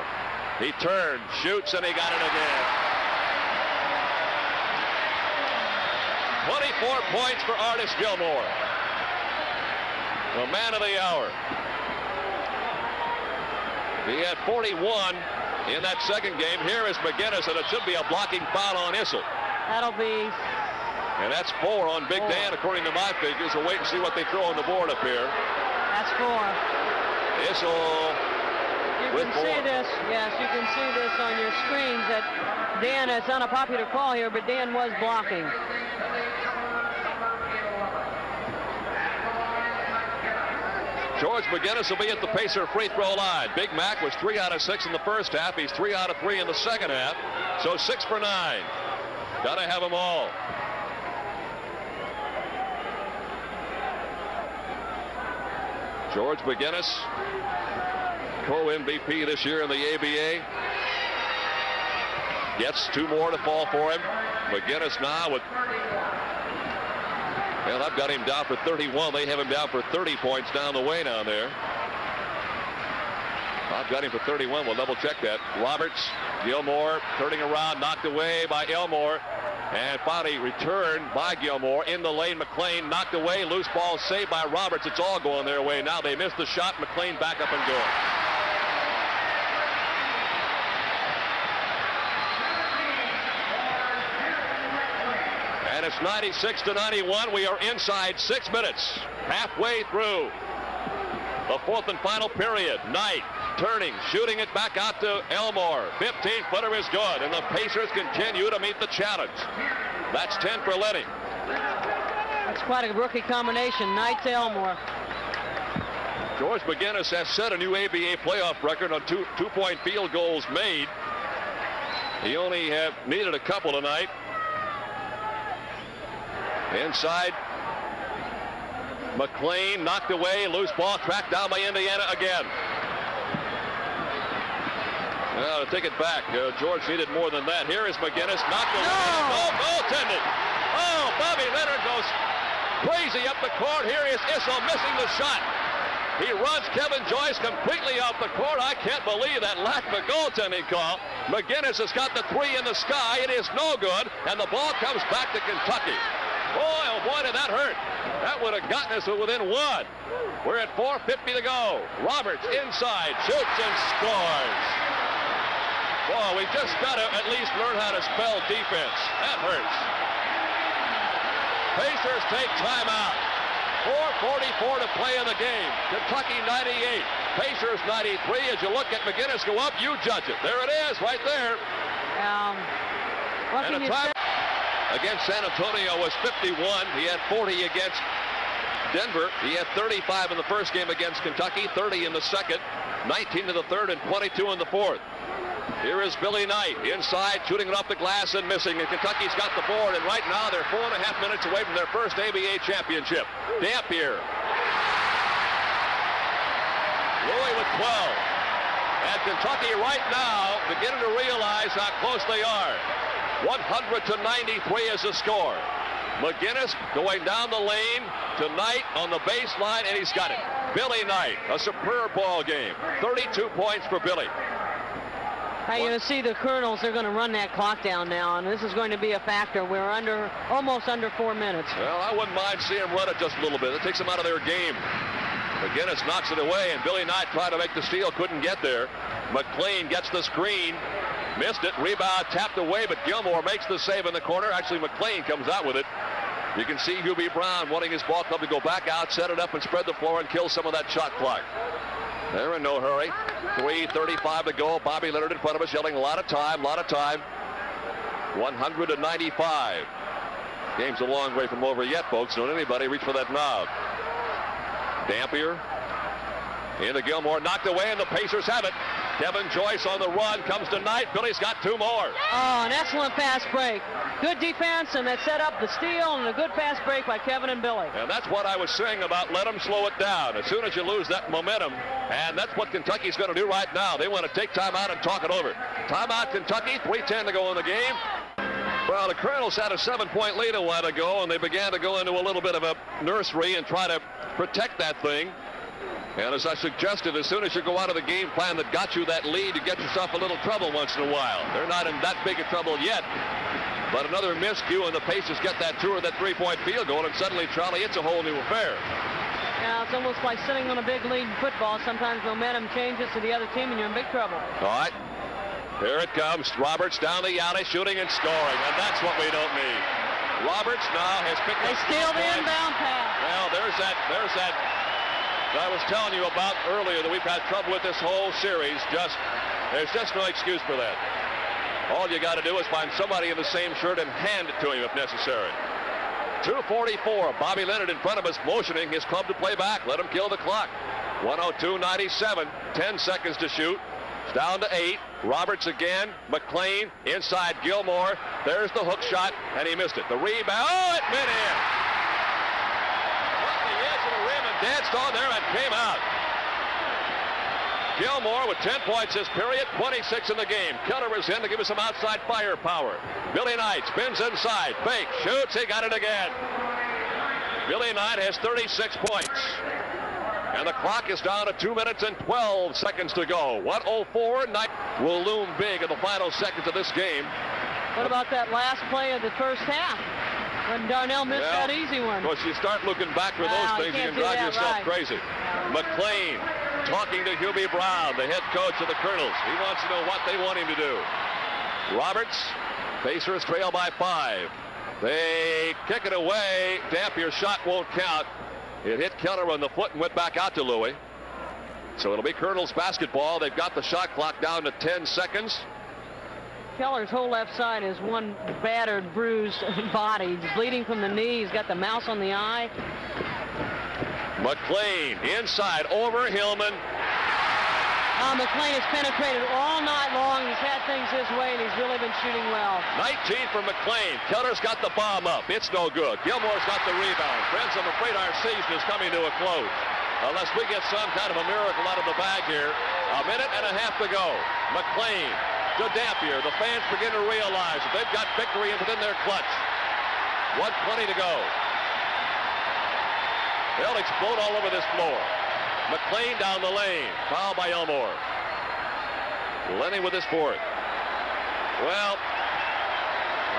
He turned, shoots, and he got it again. 24 points for Artis Gilmore. The man of the hour. He had 41 in that second game. Here is McGinnis, and it should be a blocking foul on Issel.
That'll be...
And that's 4 on Big Dan, according to my figures. We'll wait and see what they throw on the board up here.
That's 4.
Issel with 4.
You can see this. Yes, you can see this on your screens that Dan, it's not a popular call here, but Dan was blocking.
George McGinnis will be at the Pacer free throw line. Big Mac was 3 out of 6 in the first half. He's 3 out of 3 in the second half. So 6 for 9. Got to have them all. George McGinnis, co-MVP this year in the ABA. Gets 2 more to fall for him. McGinnis now with... Well, I've got him down for 31. They have him down for 30 points down the way down there. I've got him for 31. We'll double check that. Roberts, Gilmore turning around, knocked away by Elmore. And finally returned by Gilmore in the lane. McLean knocked away. Loose ball saved by Roberts. It's all going their way now. They missed the shot. McLean back up and going. And it's 96-91. We are inside 6 minutes. Halfway through the 4th and final period. Knight turning, shooting it back out to Elmore. 15-footer is good, and the Pacers continue to meet the challenge. That's 10 for Lenny.
That's quite a rookie combination. Knight to Elmore.
George McGinnis has set a new ABA playoff record on two-point field goals made. He only needed a couple tonight. Inside, McLean knocked away. Loose ball tracked down by Indiana again. Well, to take it back, George needed more than that. Here is McGinnis, knocked away. No goaltending. Oh, Bobby Leonard goes crazy up the court. Here is Issel missing the shot. He runs Kevin Joyce completely off the court. I can't believe that lack of a goaltending call. McGinnis has got the 3 in the sky. It is no good, and the ball comes back to Kentucky. Boy, oh boy, did that hurt. That would have gotten us within 1. We're at 4:50 to go. Roberts inside, shoots and scores. Boy, we've just got to at least learn how to spell defense. That hurts. Pacers take timeout. 4:44 to play in the game. Kentucky 98, Pacers 93. As you look at McGinnis go up, you judge it. There it is, right there.
What can you say?
Against San Antonio was 51. He had 40 against Denver. He had 35 in the first game against Kentucky, 30 in the second, 19 in the third, and 22 in the fourth. Here is Billy Knight inside, shooting it off the glass and missing. And Kentucky's got the board, and right now they're 4.5 minutes away from their first ABA championship. Dampier. Louis with 12. And Kentucky right now beginning to realize how close they are. 100-93 is the score. McGinnis going down the lane to Knight on the baseline, and he's got it. Billy Knight, a superb ball game. 32 points for Billy.
Now you're going to see the Colonels, they're going to run that clock down now, and this is going to be a factor. We're almost under 4 minutes.
Well, I wouldn't mind seeing them run it just a little bit. It takes them out of their game. McGinnis knocks it away, and Billy Knight tried to make the steal, couldn't get there. McLean gets the screen, missed it, rebound tapped away, but Gilmore makes the save in the corner. Actually, McLean comes out with it. You can see Hubie Brown wanting his ball club to go back out, set it up, and spread the floor and kill some of that shot clock. They're in no hurry. 3:35 to go. Bobby Leonard in front of us yelling a lot of time, 195. Game's a long way from over yet, folks. Don't anybody reach for that knob. Dampier into Gilmore, knocked away, and the Pacers have it. Kevin Joyce on the run, comes to Knight. Billy's got two more.
Oh, an excellent fast break. Good defense, and that set up the steal, and a good fast break by Kevin and Billy.
And that's what I was saying about let them slow it down. As soon as you lose that momentum, and that's what Kentucky's going to do right now. They want to take time out and talk it over. Timeout, Kentucky, 3:10 to go in the game. Well, the Colonels had a 7-point lead a while ago, and they began to go into a little bit of a nursery and try to protect that thing. And as I suggested, as soon as you go out of the game plan that got you that lead, you get yourself a little trouble once in a while. They're not in that big a trouble yet. But another miscue, and the Pacers get that 2 or that 3-point field goal, and suddenly, Charlie, it's a whole new affair.
Yeah, it's almost like sitting on a big lead in football. Sometimes momentum changes to the other team, and you're in big trouble.
All right. Here it comes. Roberts down the alley, shooting and scoring, and that's what we don't need. Roberts now has picked up.
They steal the inbound pass.
Well, there's that I was telling you about earlier that we've had trouble with this whole series. There's just no excuse for that. All you got to do is find somebody in the same shirt and hand it to him if necessary. 2:44. Bobby Leonard in front of us, motioning his club to play back. Let him kill the clock. 102-97. 10 seconds to shoot. It's down to 8. Roberts again. McClain inside Gilmore. There's the hook shot, and he missed it. The rebound. Oh, it mid-air. Off the edge of the rim and danced on there and came out. Gilmore with 10 points this period, 26 in the game. Keller is in to give us some outside firepower. Billy Knight spins inside, fake, shoots, he got it again. Billy Knight has 36 points. And the clock is down to 2 minutes and 12 seconds to go. 1:04, Knight will loom big in the final seconds of this game.
What about that last play of the first half? When Darnell missed that easy one.
Of course, you start looking back for those things, you can drive yourself crazy. McClain talking to Hubie Brown, the head coach of the Colonels. He wants to know what they want him to do. Roberts, Pacers trail by 5. They kick it away. Dampier's shot won't count. It hit Keller on the foot and went back out to Louis. So it'll be Colonels basketball. They've got the shot clock down to 10 seconds.
Keller's whole left side is one battered, bruised body. He's bleeding from the knee. He's got the mouse on the eye.
McClain inside over Hillman.
McClain has penetrated all night long. He's had things his way, and he's really been shooting well.
19 for McClain. Keller's got the bomb up. It's no good. Gilmore's got the rebound. Friends, I'm afraid our season is coming to a close. Unless we get some kind of a miracle out of the bag here. A minute and a half to go. McClain to Dampier. The fans begin to realize that they've got victory within their clutch. 1:20 to go. They'll explode all over this floor. McClain down the lane. Foul by Elmore. Lenny with his fourth. Well,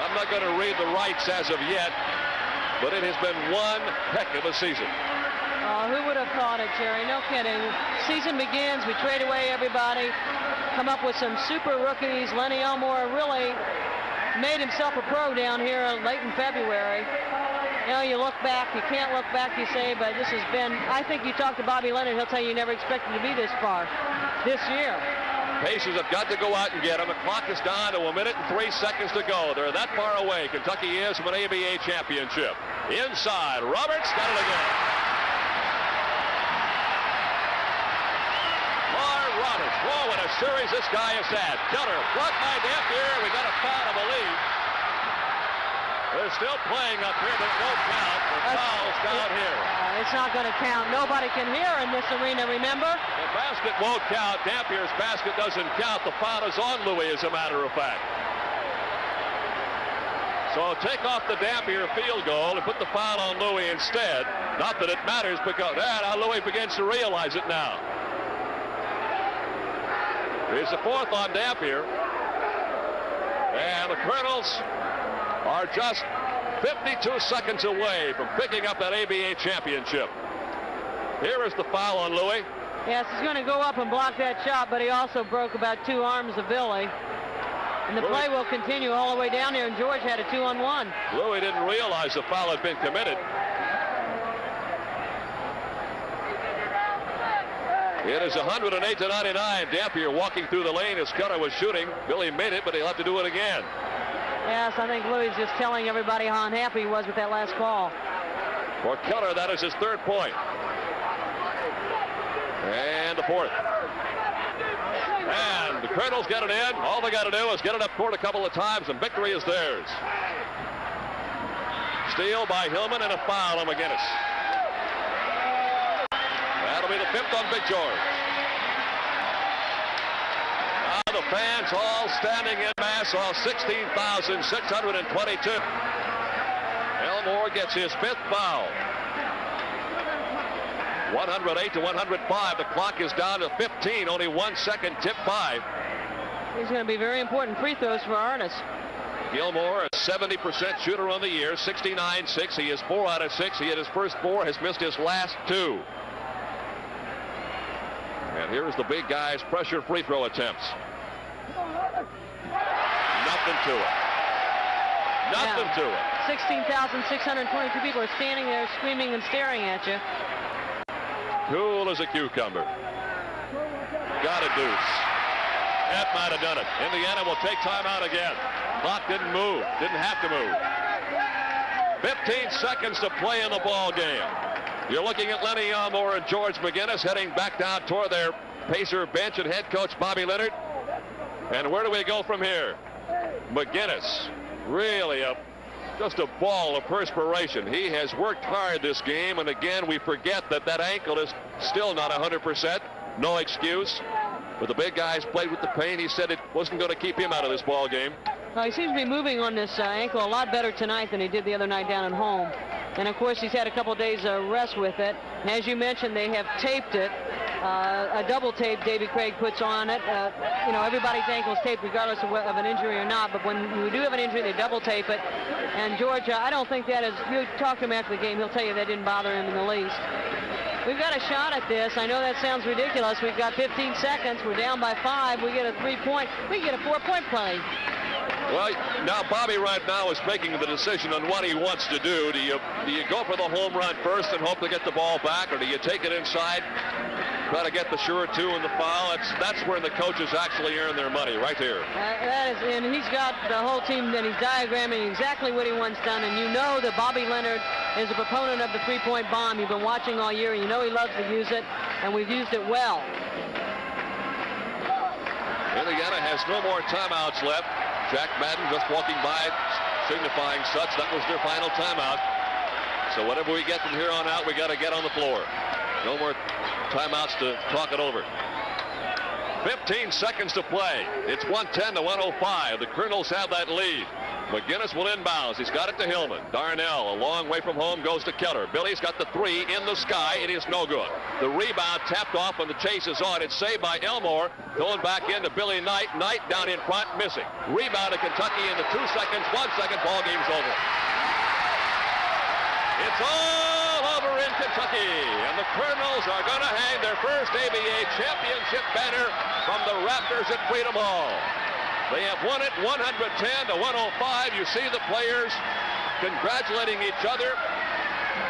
I'm not going to read the rights as of yet, but it has been one heck of a season.
Who would have thought it, Jerry? No kidding. Season begins. We trade away everybody. Come up with some super rookies. Lenny Elmore really made himself a pro down here late in February. You know, you look back, you can't look back, you say, but this has been, I think you talk to Bobby Leonard, he'll tell you never expected to be this far this year.
Pacers have got to go out and get him. The clock is down to 1 minute and 3 seconds to go. They're that far away. Kentucky is from an ABA championship. Inside, Roberts got it again. Roberts, whoa, what a series this guy has had. Keller, blocked by Dampier. We got a foul, I believe. They're still playing up here, but it won't count. The foul's down here.
It's not going to count. Nobody can hear in this arena, remember?
The basket won't count. Dampier's basket doesn't count. The foul is on Louis, as a matter of fact. So take off the Dampier field goal and put the foul on Louis instead. Not that it matters, because now Louis begins to realize it now. Here's the fourth on Dampier. And the Colonels are just 52 seconds away from picking up that ABA championship. Here is the foul on Louis.
Yes, he's going to go up and block that shot, but he also broke about 2 arms of Billy. And the play will continue all the way down there, and George had a 2-on-1.
Louis didn't realize the foul had been committed. It is 108-99. Dampier walking through the lane as Keller was shooting. Billy made it, but he'll have to do it again.
Yes, I think Louis just telling everybody how unhappy he was with that last call.
For Keller, that is his 3rd point. And the 4th. And the Colonels get it in. All they got to do is get it up court a couple of times, and victory is theirs. Steal by Hillman and a foul on McGinnis. That'll be the 5th on Big George. Now the fans all standing in mass, all 16,622. Elmore gets his 5th foul. 108-105. The clock is down to 15. Only 1 second. Tip 5.
These are going to be very important free throws for Artis.
Gilmore, a 70% shooter on the year, 69-6. He is 4 out of 6. He hit his first 4, has missed his last 2. And here's the big guy's pressure free throw attempts. Nothing to it. Nothing to it.
16,622 people are standing there screaming and staring at you.
Cool as a cucumber. Got a deuce. That might have done it. Indiana will take timeout again. Clock didn't move. Didn't have to move. 15 seconds to play in the ball game. You're looking at Lenny Elmore and George McGinnis heading back down toward their Pacer bench and head coach Bobby Leonard. And where do we go from here? McGinnis, really just a ball of perspiration. He has worked hard this game, and again we forget that ankle is still not 100%. No excuse. But the big guy's played with the pain. He said it wasn't going to keep him out of this ball game.
Well, he seems to be moving on this ankle a lot better tonight than he did the other night down at home. And of course he's had a couple days rest with it. And as you mentioned, they have taped it. A double tape Davy Craig puts on it. You know, everybody's ankle's taped regardless of an injury or not, but when you do have an injury, they double tape it. And George, I don't think that is, you talk to him after the game, he'll tell you that didn't bother him in the least. We've got a shot at this. I know that sounds ridiculous. We've got 15 seconds. We're down by 5. We get a 3-point. We get a 4-point play.
Well, now Bobby right now is making the decision on what he wants to do. Do you go for the home run first and hope to get the ball back, or do you take it inside, try to get the sure 2 in the foul? That's where the coaches actually earn their money, right here.
That is, and he's got the whole team that he's diagramming exactly what he wants done, and you know that Bobby Leonard is a proponent of the 3-point bomb. You've been watching all year, and you know he loves to use it, and we've used it well.
Indiana has no more timeouts left. Jack Madden just walking by, signifying such. That was their final timeout. So whatever we get from here on out, we got to get on the floor. No more timeouts to talk it over. 15 seconds to play. It's 110-105. The Colonels have that lead. McGinnis will inbounds. He's got it to Hillman. Darnell, a long way from home, goes to Keller. Billy's got the 3 in the sky. It is no good. The rebound tapped off and the chase is on. It's saved by Elmore. Going back into Billy Knight. Knight down in front, missing. Rebound to Kentucky into 2 seconds. 1 second, ball game's over. It's all over in Kentucky. And the Colonels are going to hang their first ABA championship banner from the Raptors at Freedom Hall. They have won it 110-105. You see the players congratulating each other.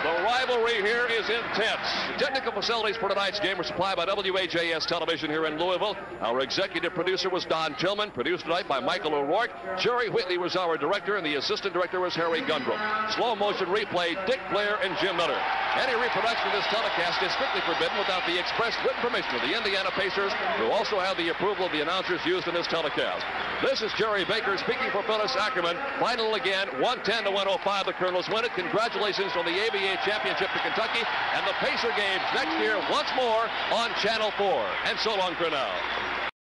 The rivalry here is intense. Technical facilities for tonight's game were supplied by WAJS Television here in Louisville. Our executive producer was Don Tillman. Produced tonight by Michael O'Rourke. Jerry Whitley was our director, and the assistant director was Harry Gundrum. Slow motion replay, Dick Blair and Jim Miller. Any reproduction of this telecast is strictly forbidden without the express written permission of the Indiana Pacers, who also have the approval of the announcers used in this telecast. This is Jerry Baker speaking for Phyllis Ackerman. Final again, 110-105. The Colonels win it. Congratulations on the ABA championship to Kentucky, and the Pacer games next year once more on Channel 4. And so long for now.